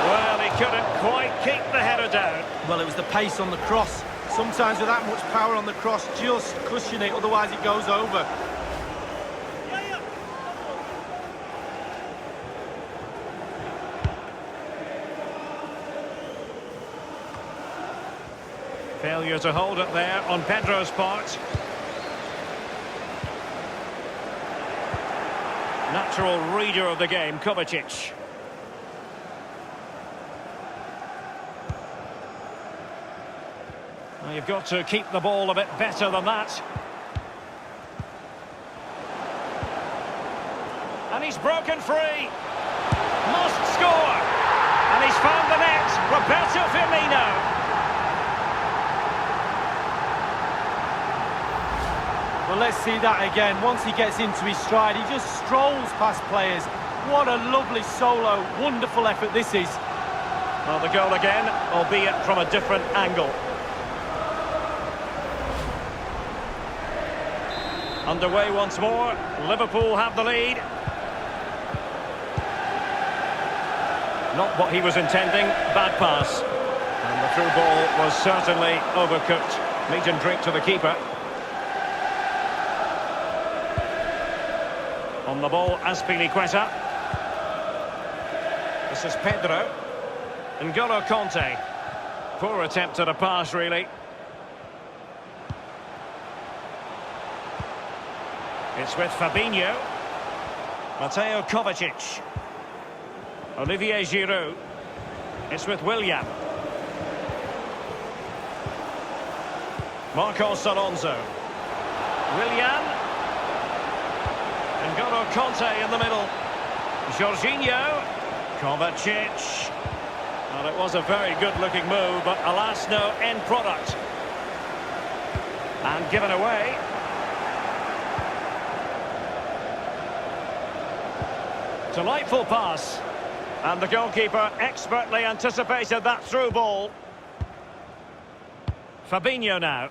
Well, he couldn't quite keep the header down. Well, it was the pace on the cross. Sometimes with that much power on the cross, just cushion it, otherwise it goes over. Failure to hold it there on Pedro's part. Natural reader of the game, Kovacic. Well, you've got to keep the ball a bit better than that. And he's broken free. Must score. And he's found the net. Roberto Firmino. Well, let's see that again. Once he gets into his stride, he just strolls past players. What a lovely solo. Wonderful effort this is. Well, the goal again, albeit from a different angle. Underway once more. Liverpool have the lead. Not what he was intending. Bad pass. And the through ball was certainly overcooked. Meat and drink to the keeper. On the ball, Azpilicueta. This is Pedro. N'Golo Kanté. Poor attempt at a pass, really. It's with Fabinho. Mateo Kovacic. Olivier Giroud. It's with Willian. Marcos Alonso. Willian. N'Golo Kanté in the middle. Jorginho. Kovacic. Well, it was a very good-looking move, but alas, no end product. And given away. Delightful pass. And the goalkeeper expertly anticipated that through ball. Fabinho now.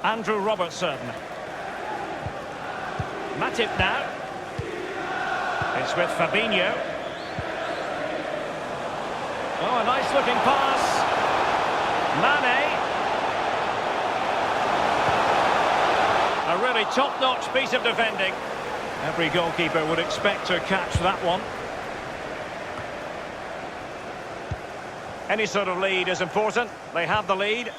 Andrew Robertson. Matip now. It's with Fabinho. Oh, a nice looking pass. Mane. A really top-notch piece of defending. Every goalkeeper would expect to catch that one. Any sort of lead is important. They have the lead.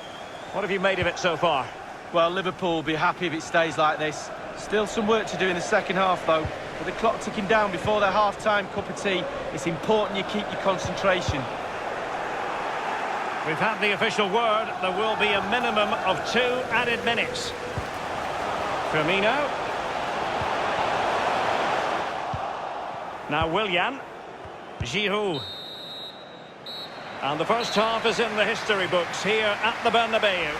What have you made of it so far? Well, Liverpool will be happy if it stays like this. Still some work to do in the second half, though. With the clock ticking down before their half-time cup of tea, it's important you keep your concentration. We've had the official word. There will be a minimum of 2 added minutes. Firmino. Now Willian. Giroud. And the first half is in the history books here at the Bernabeu.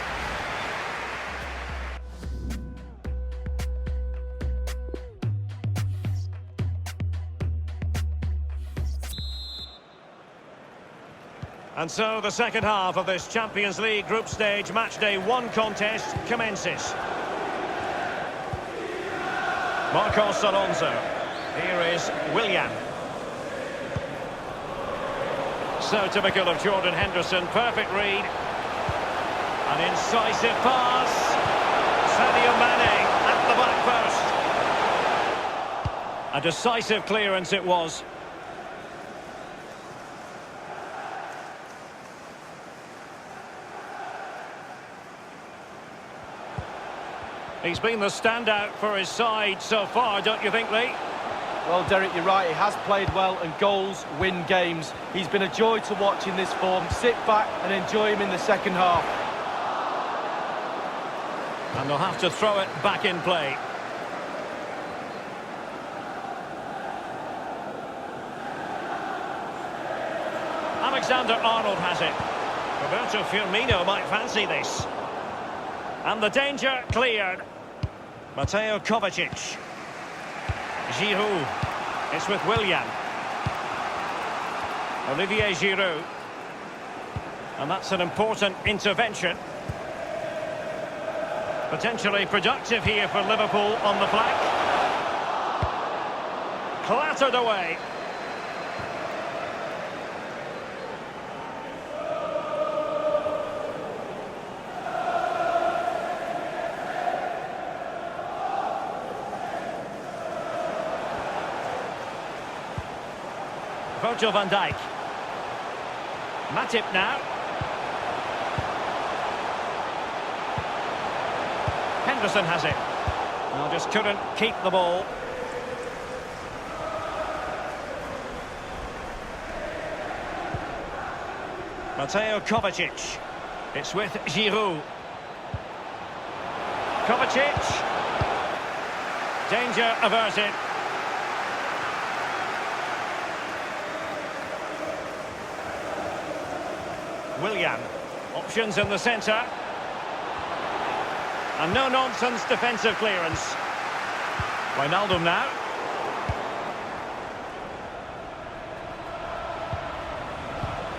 And so the second half of this Champions League group stage matchday 1 contest commences. Marcos Alonso. Here is Willian. So typical of Jordan Henderson. Perfect read. An incisive pass. Sadio Mane at the back post. A decisive clearance it was. He's been the standout for his side so far, don't you think, Lee? Well, Derek, you're right. He has played well, and goals win games. He's been a joy to watch in this form. Sit back and enjoy him in the second half. And they'll have to throw it back in play. Alexander-Arnold has it. Roberto Firmino might fancy this. And the danger cleared. Mateo Kovacic. Giroud. It's with Willian. Olivier Giroud. And that's an important intervention. Potentially productive here for Liverpool on the flank. Clattered away. Virgil van Dijk. Matip now. Henderson has it. Well, just couldn't keep the ball. Mateo Kovacic. It's with Giroud. Kovacic. Danger averted. Willian. Options in the centre. And no-nonsense defensive clearance. Wijnaldum now.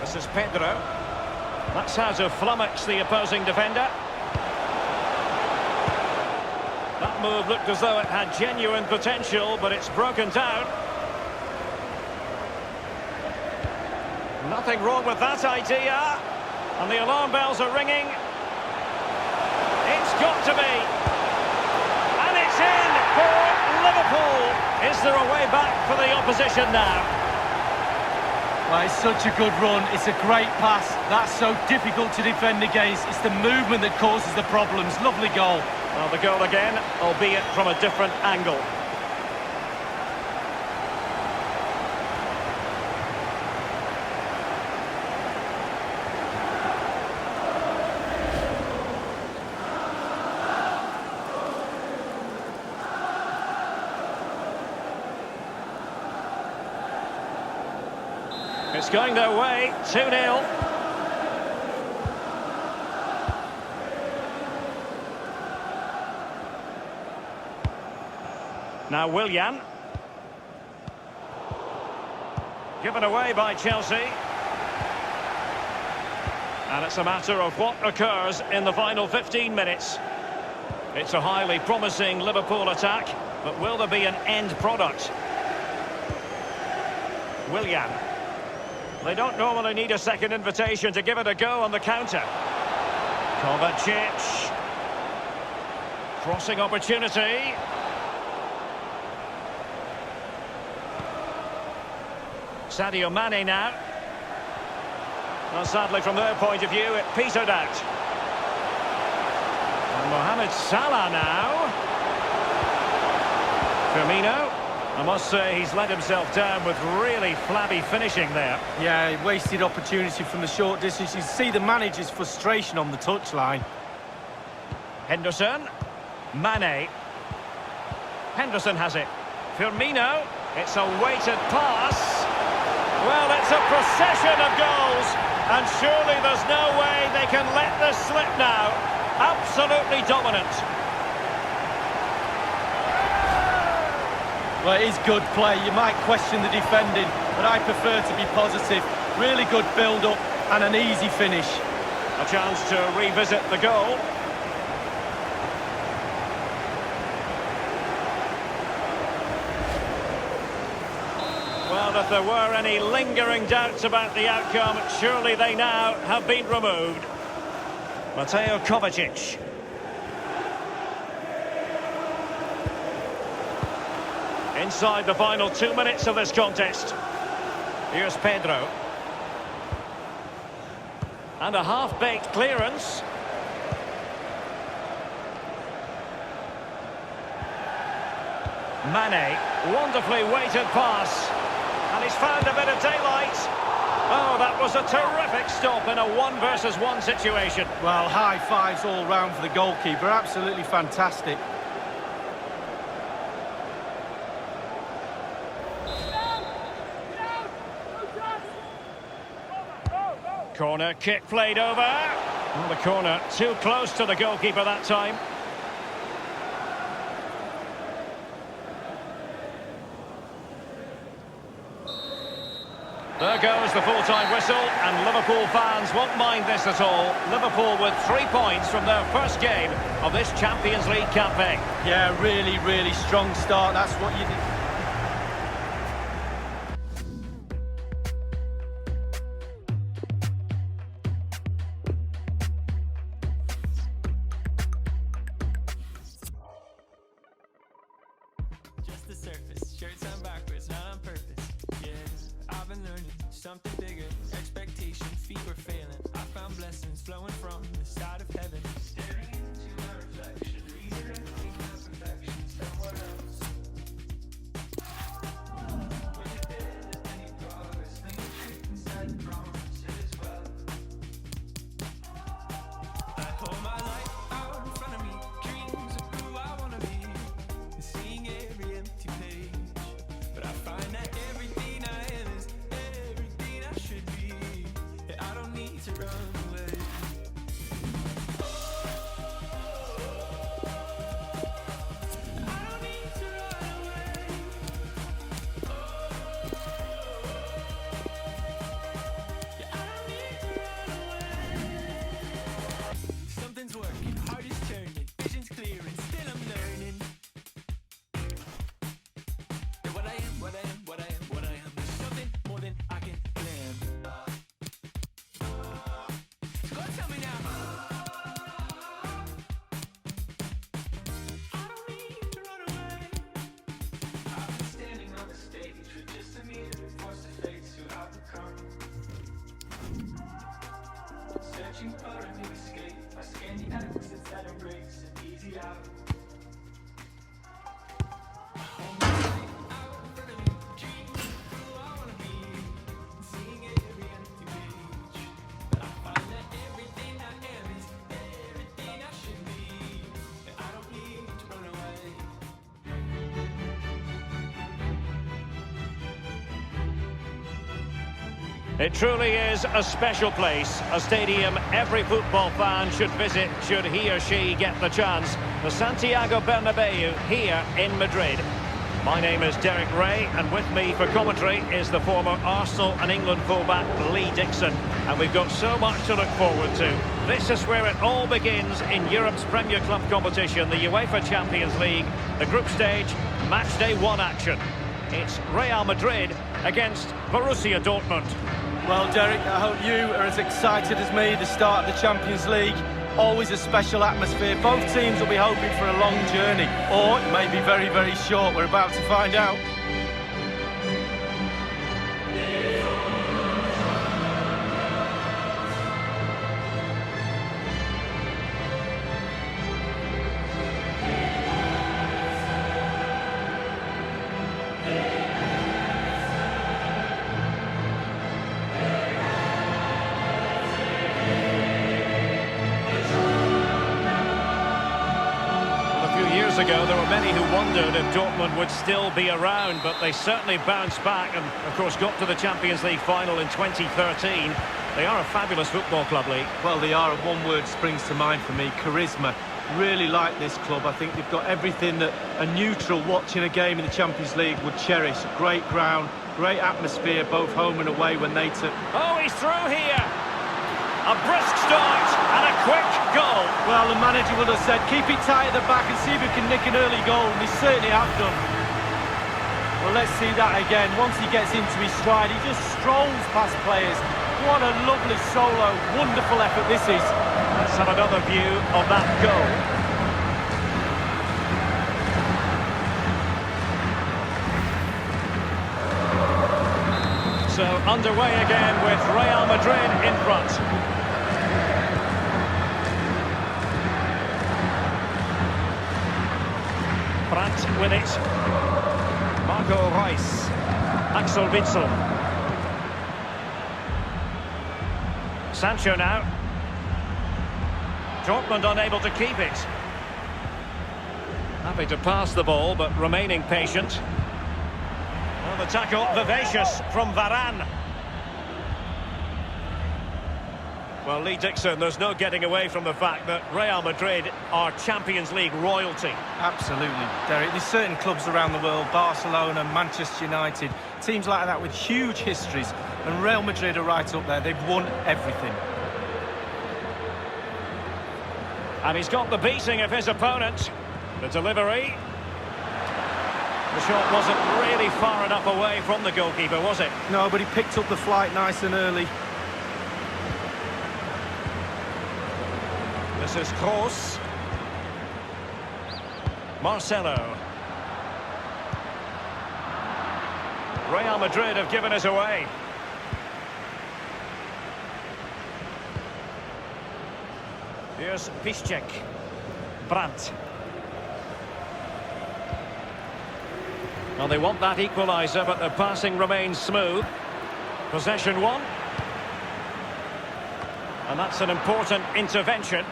This is Pedro. That's how to flummox the opposing defender. That move looked as though it had genuine potential, but it's broken down. Nothing wrong with that idea. And the alarm bells are ringing. It's got to be. And it's in for Liverpool. Is there a way back for the opposition now? Well, it's such a good run. It's a great pass. That's so difficult to defend against. It's the movement that causes the problems. Lovely goal. Well, the goal again, albeit from a different angle. It's going their way, 2-0. Now Willian. Given away by Chelsea. And it's a matter of what occurs in the final 15 minutes. It's a highly promising Liverpool attack, but will there be an end product? Willian. They don't normally need a second invitation to give it a go on the counter. Kovacic. Crossing opportunity. Sadio Mane now. Well, sadly, from their point of view, it petered out. And Mohamed Salah now. Firmino. I must say he's let himself down with really flabby finishing there. Yeah, wasted opportunity from the short distance. You see the manager's frustration on the touchline. Henderson. Mane. Henderson has it. Firmino. It's a weighted pass. Well, it's a procession of goals. And surely there's no way they can let this slip now. Absolutely dominant. Well, it is good play. You might question the defending, but I prefer to be positive. Really good build-up and an easy finish. A chance to revisit the goal. Well, if there were any lingering doubts about the outcome, surely they now have been removed. Mateo Kovacic. Inside the final 2 minutes of this contest. Here's Pedro. And a half-baked clearance. Mane, wonderfully weighted pass. And he's found a bit of daylight. Oh, that was a terrific stop in a 1-versus-1 situation. Well, high fives all round for the goalkeeper. Absolutely fantastic. Corner kick played over. And the corner too close to the goalkeeper that time. There goes the full-time whistle, and Liverpool fans won't mind this at all. Liverpool with 3 points from their first game of this Champions League campaign. Yeah, really, really strong start. That's what you did. Just the surface, shirts on backwards, not on purpose. Yeah, I've been learning something bigger. Expectation, feet were failing. I found blessings flowing from the side of heaven. Staring into my reflection, redirecting my perfections somewhere else. When you did any progress, think the truth inside the promise as well. I hold my life out in front of me, dreams of who I wanna be, and seeing every empty page. But I find that everything I am is everything I should be. Yeah, I don't need to run away. I don't need to run away. Yeah, I don't need to run away. Something's working, heart is turning, vision's clear, and still I'm learning. Yeah, what I am, what I am, what I am, what I am. There's something more than I can plan. So go tell me now. I don't need to run away. I've been standing on the stage with just a mirror, forced to face who I've become. Searching for a new escape. I scan the exits that embrace an easy out. Hold my life out in front of me, dreams of who I wanna be, and seeing every empty page. But I find that everything I am is everything I should be. And I don't need to run away. It truly is a special place, a stadium every football fan should visit should he or she get the chance. The Santiago Bernabeu here in Madrid. My name is Derek Ray, and with me for commentary is the former Arsenal and England fullback Lee Dixon. And we've got so much to look forward to. This is where it all begins in Europe's Premier Club competition, the UEFA Champions League, the group stage, match day 1 action. It's Real Madrid against Borussia Dortmund. Well, Derek, I hope you are as excited as me. The start of the Champions League, always a special atmosphere. Both teams will be hoping for a long journey, or it may be very, very short. We're about to find out. years ago, there were many who wondered if Dortmund would still be around, but they certainly bounced back and, of course, got to the Champions League final in 2013. They are a fabulous football club, Lee. Well, they are, and one word springs to mind for me, charisma. Really like this club. I think they've got everything that a neutral watching a game in the Champions League would cherish. Great ground, great atmosphere, both home and away when they took... Oh, he's through here! A brisk start and a quick goal. Well, the manager would have said, keep it tight at the back and see if we can nick an early goal, and they certainly have done. Well, let's see that again. Once he gets into his stride, he just strolls past players. What a lovely solo. Wonderful effort this is. Let's have another view of that goal. So underway again with Real Madrid in front. Brandt with it. Marco Reus. Axel Witsel. Sancho now. Dortmund unable to keep it. Happy to pass the ball, but remaining patient. Well, the tackle, vivacious from Varane. Well, Lee Dixon, there's no getting away from the fact that Real Madrid are Champions League royalty. Absolutely, Derek. There's certain clubs around the world, Barcelona, Manchester United, teams like that with huge histories, and Real Madrid are right up there. They've won everything. And he's got the beating of his opponent. The delivery. The shot wasn't really far enough away from the goalkeeper, was it? No, but he picked up the flight nice and early. This is Kroos. Marcelo. Real Madrid have given us away. Here's Piszczek. Brandt. Well, they want that equaliser, but the passing remains smooth. Possession one. And that's an important intervention.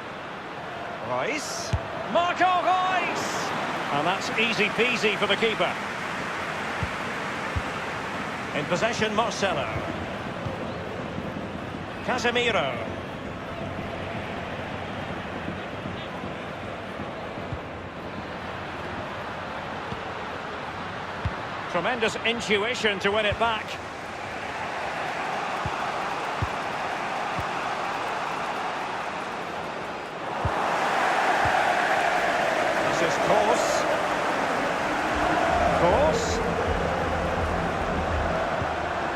Reus. Marco Reus! And that's easy peasy for the keeper. In possession, Marcelo. Casemiro. Tremendous intuition to win it back. This is Kroos. Kroos.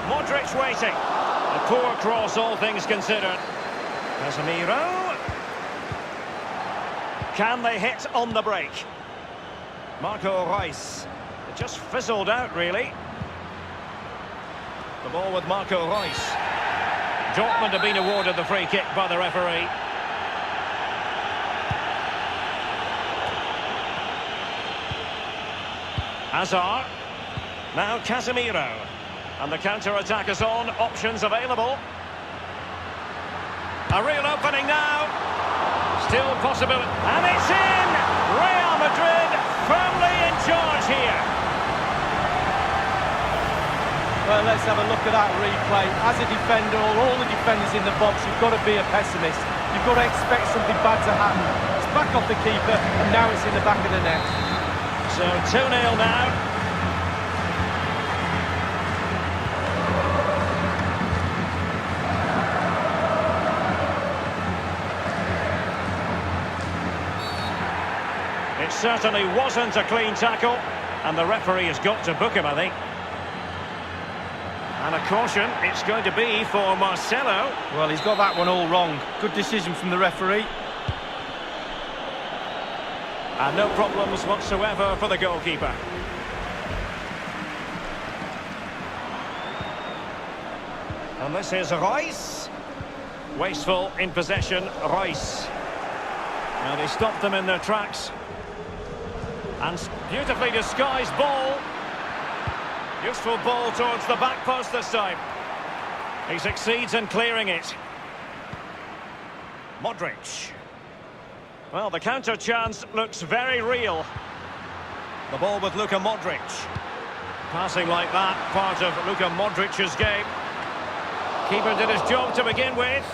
Modric waiting. A poor cross, all things considered. Casemiro. Can they hit on the break? Marco Reus. It just fizzled out, really. The ball with Marco Reus. Dortmund have been awarded the free kick by the referee. Hazard. Now Casemiro. And the counter-attack is on. Options available. A real opening now. Still possible. And it's in! Real Madrid firmly in charge here. Well, let's have a look at that replay. As a defender, or all the defenders in the box, you've got to be a pessimist. You've got to expect something bad to happen. It's back off the keeper, and now it's in the back of the net. So 2-0 now. It certainly wasn't a clean tackle, and the referee has got to book him, I think. And a caution, it's going to be for Marcelo. Well, he's got that one all wrong. Good decision from the referee. And no problems whatsoever for the goalkeeper. And this is Reus. Wasteful in possession, Reus. And he stopped them in their tracks. And beautifully disguised ball. Useful ball towards the back post this time. He succeeds in clearing it. Modric. Well, the counter chance looks very real. The ball with Luka Modric. Passing like that, part of Luka Modric's game. Keeper did his job to begin with.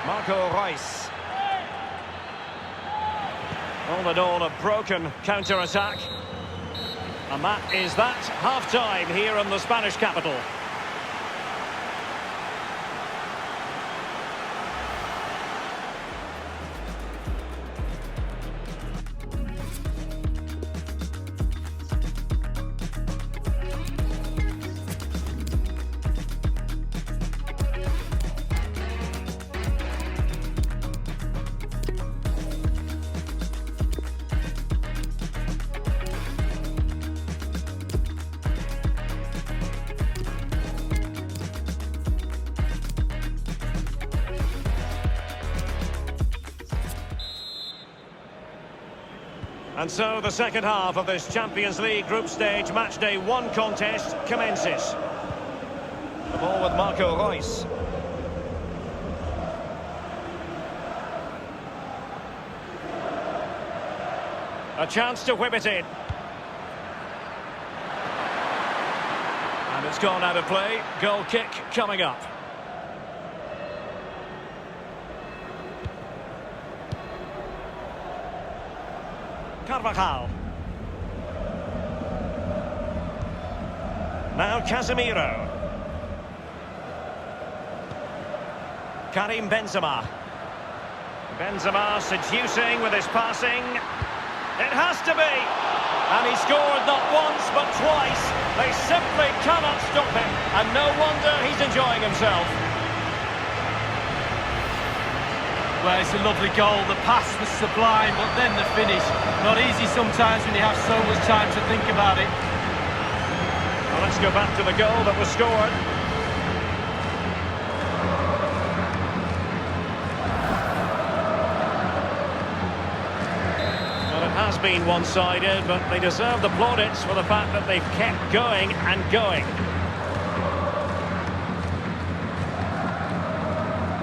Marco Reus. All in all, a broken counter-attack. And that is that half-time here in the Spanish capital. And so the second half of this Champions League group stage matchday 1 contest commences. The ball with Marco Reus. A chance to whip it in. And it's gone out of play. Goal kick coming up. Carvajal. Now Casemiro. Karim Benzema. Benzema seducing with his passing. It has to be. And he scored not once but twice. They simply cannot stop him. And no wonder he's enjoying himself. Well, it's a lovely goal. The pass was sublime, but then the finish. Not easy sometimes when you have so much time to think about it. Well, let's go back to the goal that was scored. Well, it has been one-sided, but they deserve the plaudits for the fact that they've kept going and going.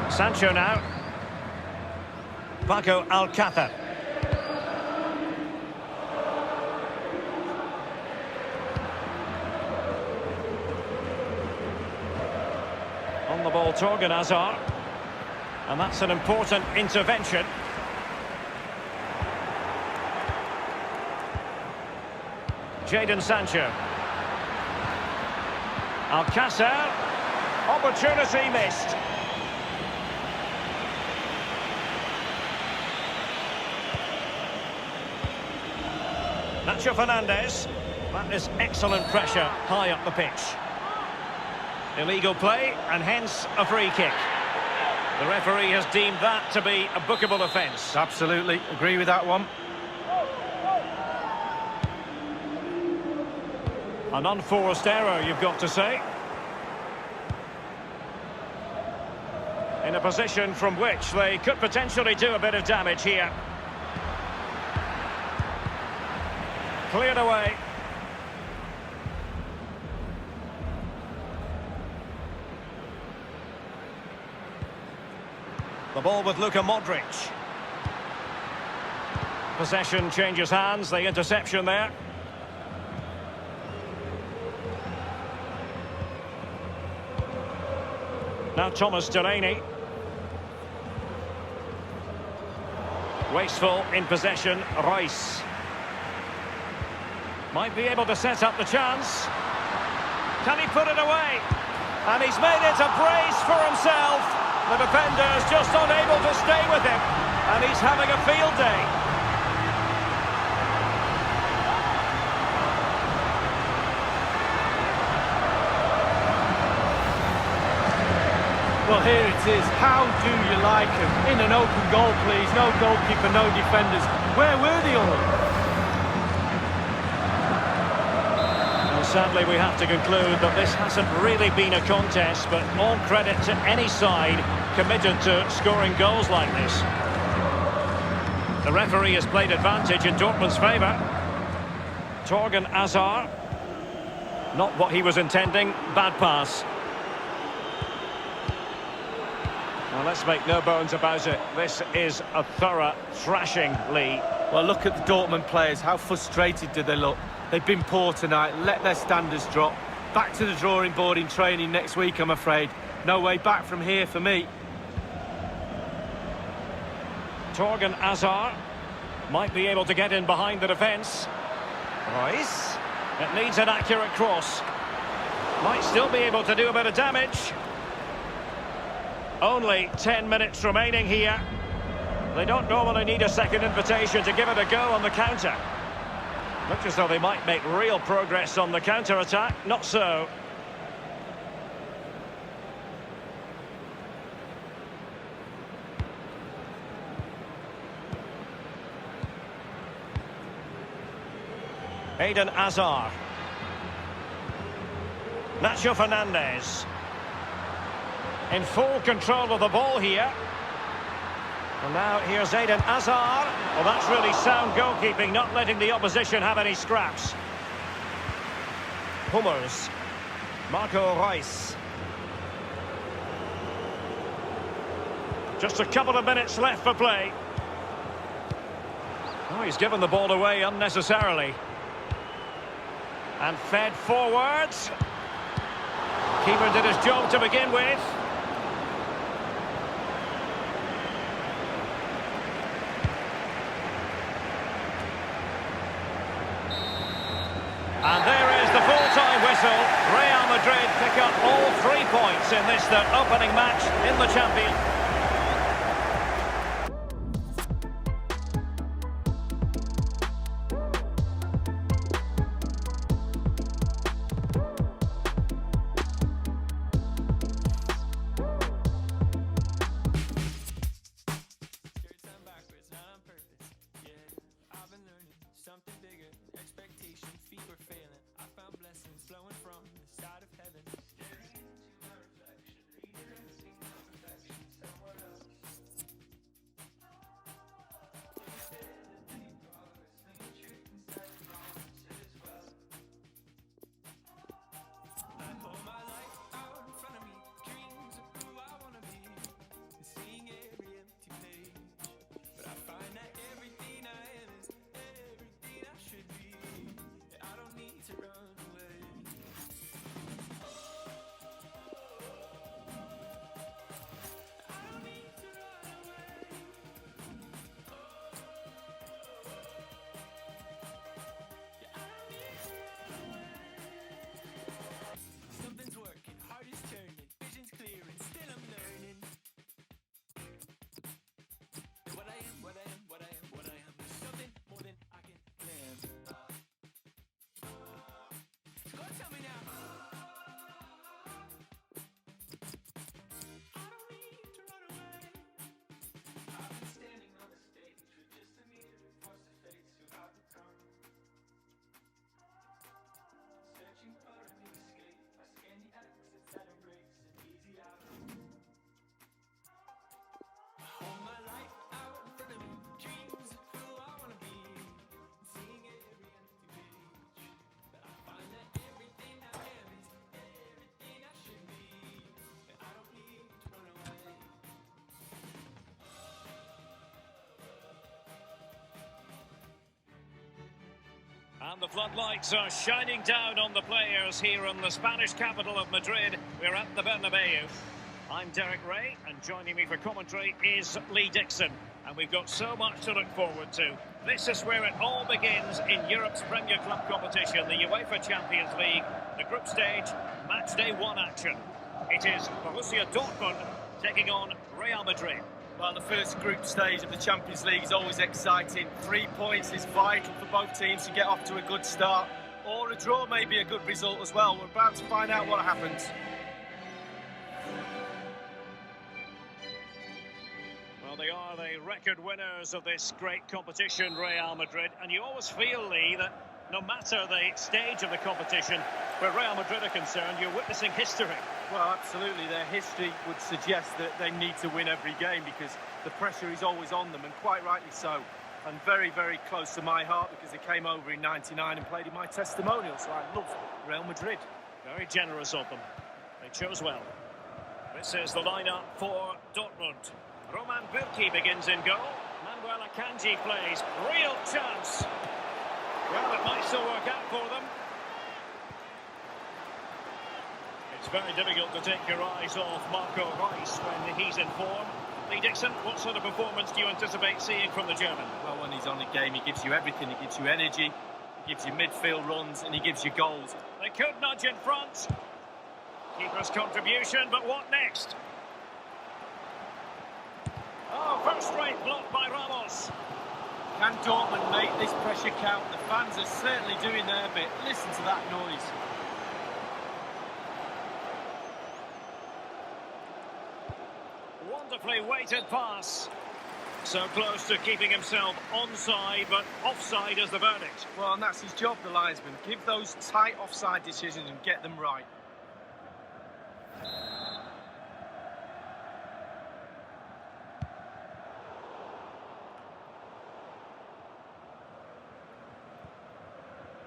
Sancho now. Paco Alcácer. On the ball, Torgan Hazard. And that's an important intervention. Jadon Sancho. Alcácer. Opportunity missed. Nacho Fernandez. That is excellent pressure high up the pitch. Illegal play and hence a free kick. The referee has deemed that to be a bookable offence. Absolutely, agree with that one. An unforced error, you've got to say. In a position from which they could potentially do a bit of damage here. Cleared away. The ball with Luka Modric. Possession changes hands, the interception there. Now Thomas Delaney. Wasteful in possession, Reus. Might be able to set up the chance. Can he put it away? And he's made it a brace for himself. The defender's just unable to stay with him. And he's having a field day. Well, here it is. How do you like him? In an open goal, please. No goalkeeper, no defenders. Where were they all? Sadly, we have to conclude that this hasn't really been a contest, but all credit to any side committed to scoring goals like this. The referee has played advantage in Dortmund's favour. Torgan Hazard. Not what he was intending. Bad pass. Well, let's make no bones about it. This is a thorough thrashing, Lee. Well, look at the Dortmund players. How frustrated do they look? They've been poor tonight, let their standards drop. Back to the drawing board in training next week, I'm afraid. No way back from here for me. Torgan Hazard might be able to get in behind the defence. Royce. It needs an accurate cross. Might still be able to do a bit of damage. Only 10 minutes remaining here. They don't normally need a second invitation to give it a go on the counter. Looks as though they might make real progress on the counter-attack. Not so. Eden Hazard. Nacho Fernandez. In full control of the ball here. And now here's Eden Hazard. Well, that's really sound goalkeeping, not letting the opposition have any scraps. Hummers. Marco Reus. Just a couple of minutes left for play. Oh, he's given the ball away unnecessarily. And fed forwards. Keeper did his job to begin with. And there is the full-time whistle. Real Madrid pick up all 3 points in this, their opening match in the Champions. And the floodlights are shining down on the players here in the Spanish capital of Madrid. We're at the Bernabeu. I'm Derek Ray, and joining me for commentary is Lee Dixon. And we've got so much to look forward to. This is where it all begins in Europe's Premier Club competition, the UEFA Champions League, the group stage, match day 1 action. It is Borussia Dortmund taking on Real Madrid. Well, the first group stage of the Champions League is always exciting. 3 points is vital for both teams to get off to a good start. Or a draw may be a good result as well. We're about to find out what happens. Well, they are the record winners of this great competition, Real Madrid. And you always feel, Lee, that no matter the stage of the competition, where Real Madrid are concerned, you're witnessing history. Well, absolutely. Their history would suggest that they need to win every game because the pressure is always on them, and quite rightly so. And very, very close to my heart because they came over in '99 and played in my testimonial, so I love Real Madrid. Very generous of them. They chose well. This is the lineup for Dortmund. Roman Bürki begins in goal. Manuel Akanji plays. Real chance. Well, it might still work out for them. It's very difficult to take your eyes off Marco Reus when he's in form. Lee Dixon, what sort of performance do you anticipate seeing from the German? Well, when he's on the game, he gives you everything. He gives you energy, he gives you midfield runs, and he gives you goals. They could nudge in front. Keeper's contribution, but what next? Oh, first rate blocked by Ramos. Can Dortmund make this pressure count? The fans are certainly doing their bit. Listen to that noise. Wonderfully weighted pass. So close to keeping himself onside, but offside is the verdict. Well, and that's his job, the linesman. Give those tight offside decisions and get them right.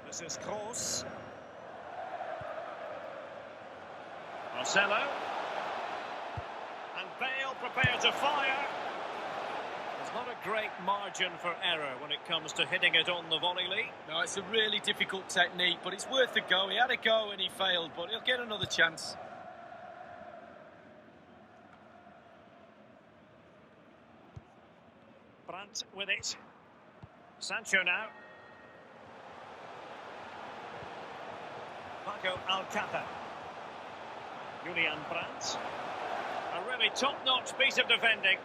This is Kroos. Marcelo. And Bale prepared to fire. There's not a great margin for error when it comes to hitting it on the volley, Lee. No, it's a really difficult technique, but it's worth a go. He had a go and he failed, but he'll get another chance. Brandt with it. Sancho now. Paco Alcácer. Julian Brandt. A really top-notch piece of defending.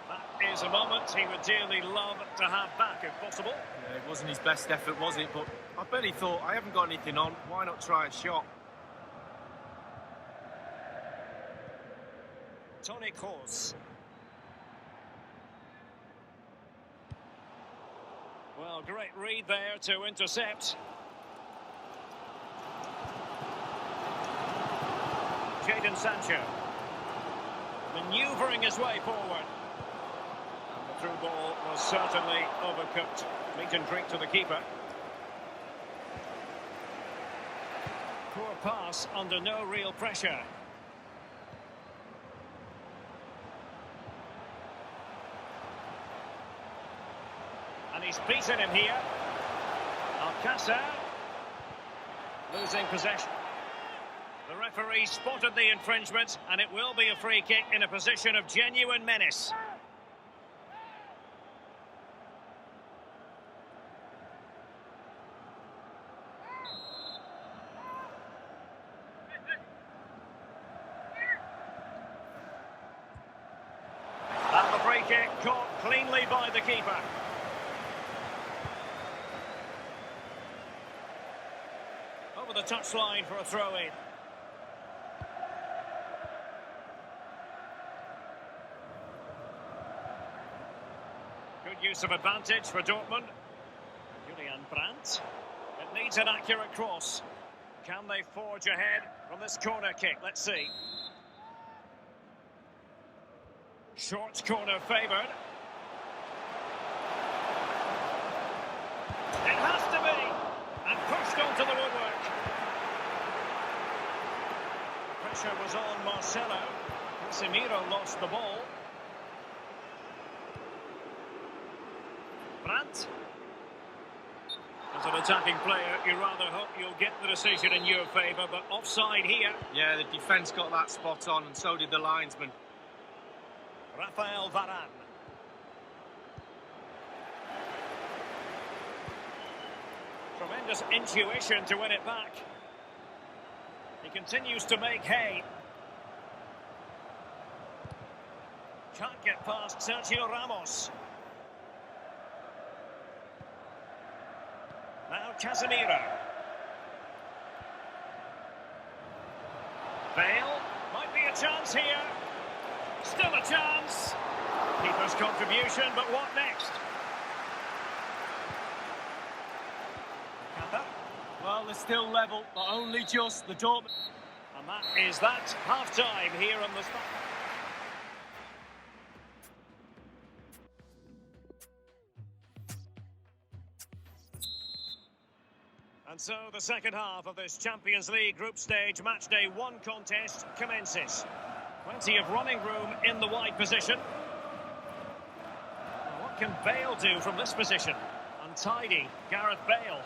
That is a moment he would dearly love to have back, if possible. Yeah, it wasn't his best effort, was it? But I bet he thought, I haven't got anything on, why not try a shot? Toni Kroos. Well, great read there to intercept. Jadon Sancho. Manoeuvring his way forward. And the through ball was certainly overcooked. Meat and drink to the keeper. Poor pass under no real pressure. And he's beaten him here. Alcácer losing possession. The referee spotted the infringement, and it will be a free kick in a position of genuine menace. And the free kick caught cleanly by the keeper. Over the touchline for a throw-in. Good use of advantage for Dortmund. Julian Brandt. It needs an accurate cross. Can they forge ahead from this corner kick? Let's see. Short corner favoured. It has to be. And pushed onto the woodwork. Pressure was on Marcelo. Casemiro lost the ball. Brandt. As an attacking player, you rather hope you'll get the decision in your favour, but offside here. Yeah, the defence got that spot on, and so did the linesman. Rafael Varane. Tremendous intuition to win it back. He continues to make hay. Can't get past Sergio Ramos. Now Casemiro. Bale. Might be a chance here. Still a chance. Keeper's contribution, but what next? Well, they're still level, but only just. The Dortmund. And that is that. Half-time here on the spot. And so the second half of this Champions League group stage match day 1 contest commences. Plenty of running room in the wide position. Well, what can Bale do from this position? Untidy, Gareth Bale.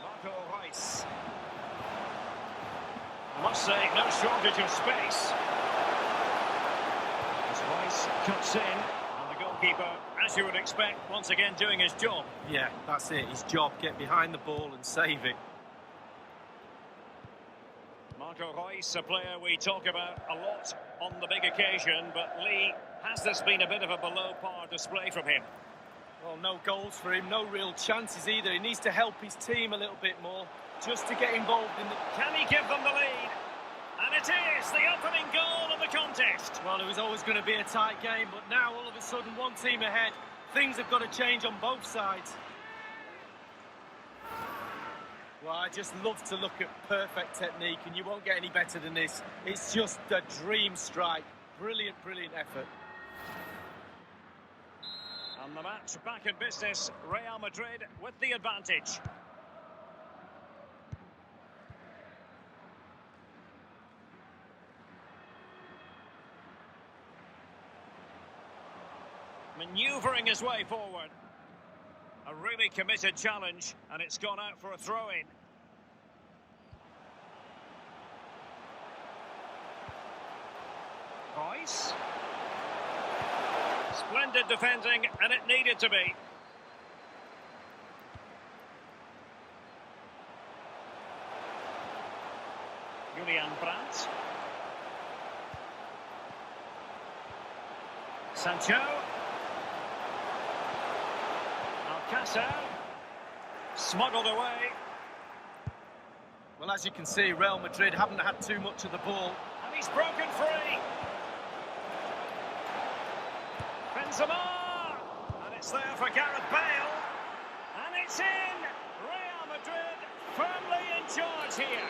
Marco Reus. Must say, no shortage of space. As Reus cuts in, and the goalkeeper, as you would expect, once again doing his job. Yeah, that's it, his job. Get behind the ball and save it. Marco Reus, a player we talk about a lot on the big occasion, but Lee, has this been a bit of a below-par display from him? Well, no goals for him, no real chances either. He needs to help his team a little bit more, just to get involved in the... Can he give them the lead? And it is the opening goal of the contest. Well, it was always going to be a tight game, but now all of a sudden one team ahead. Things have got to change on both sides. Well, I just love to look at perfect technique, and you won't get any better than this. It's just a dream strike. Brilliant, brilliant effort. And the match back in business. Real Madrid with the advantage. Manoeuvring his way forward. A really committed challenge, and it's gone out for a throw-in. Reus. Splendid defending, and it needed to be. Julian Brandt. Sancho. Alcácer. Smuggled away. Well, as you can see, Real Madrid haven't had too much of the ball. And he's broken free. Benzema! And it's there for Gareth Bale. And it's in! Real Madrid firmly in charge here.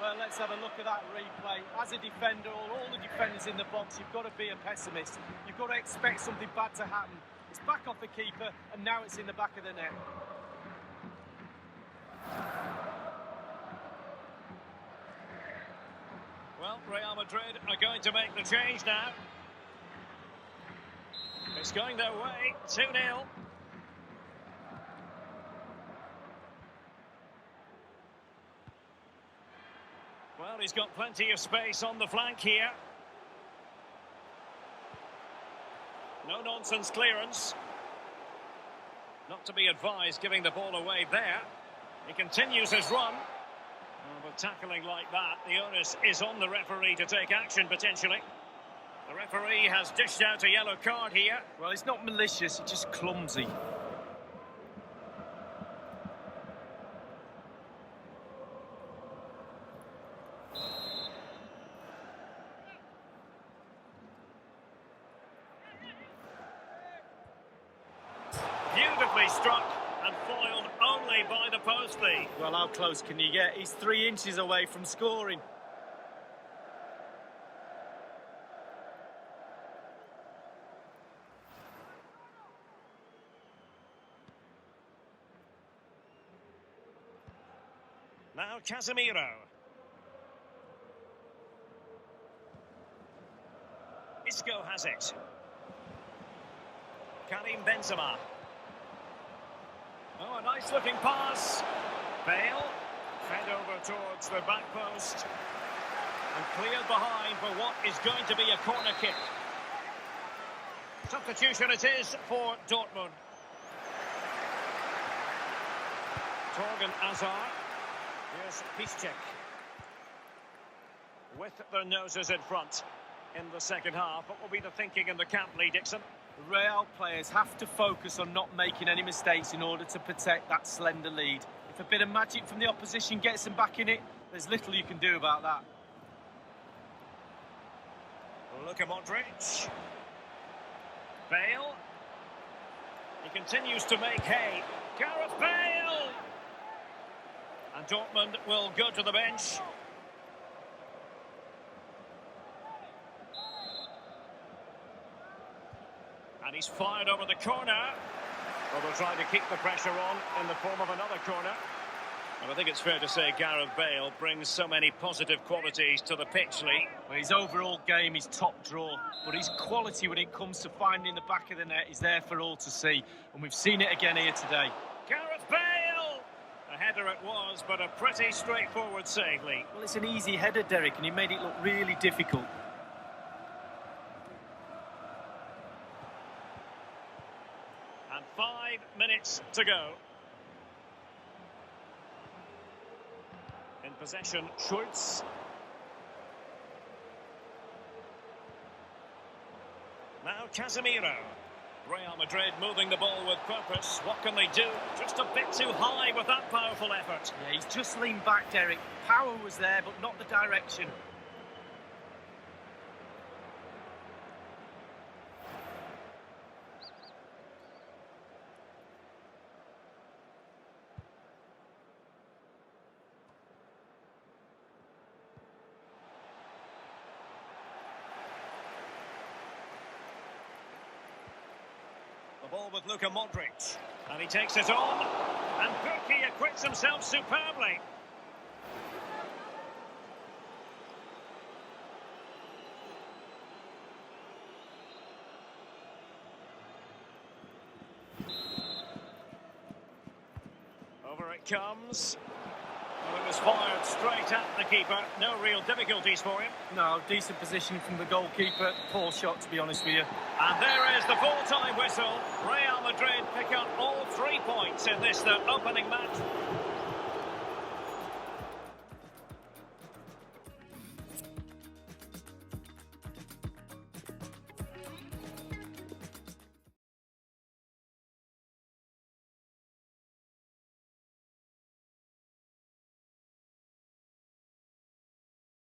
Well, let's have a look at that replay. As a defender, all the defenders in the box, you've got to be a pessimist. You've got to expect something bad to happen. It's back off the keeper, and now it's in the back of the net. Well, Real Madrid are going to make the change now. It's going their way, 2-0. Well, he's got plenty of space on the flank here. No-nonsense clearance. Not to be advised giving the ball away there. He continues his run. Oh, but tackling like that, the onus is on the referee to take action, potentially. The referee has dished out a yellow card here. Well, it's not malicious, it's just clumsy. Beautifully struck and foiled only by the post Lee. Well, how close can you get? He's 3 inches away from scoring. Now Casemiro. Isco has it. Karim Benzema. Oh, a nice looking pass. Bale fed over towards the back post and cleared behind for what is going to be a corner kick. Substitution it is for Dortmund. Torgan Hazard. Here's Piszczek. With their noses in front in the second half. What will be the thinking in the camp, Lee Dixon? The Real players have to focus on not making any mistakes in order to protect that slender lead. If a bit of magic from the opposition gets them back in it, there's little you can do about that. Luka Modric. Bale. He continues to make hay. Gareth Bale! And Dortmund will go to the bench. He's fired over the corner. Well, they'll try to keep the pressure on in the form of another corner. And I think it's fair to say Gareth Bale brings so many positive qualities to the pitch, Lee. Well, his overall game is top draw, but his quality when it comes to finding the back of the net is there for all to see. And we've seen it again here today. Gareth Bale! A header it was, but a pretty straightforward save, Lee. Well, it's an easy header, Derek, and he made it look really difficult. And 5 minutes to go. In possession, Schultz. Now Casemiro. Real Madrid moving the ball with purpose. What can they do? Just a bit too high with that powerful effort. Yeah, he's just leaned back, Derek. Power was there, but not the direction. Ball with Luka Modric, and he takes it on, and Berkey acquits himself superbly. Over it comes. Well, it was fired straight at the keeper. No real difficulties for him. No, decent position from the goalkeeper. Poor shot, to be honest with you. And there is the full-time whistle. Real Madrid pick up all 3 points in this, their opening match.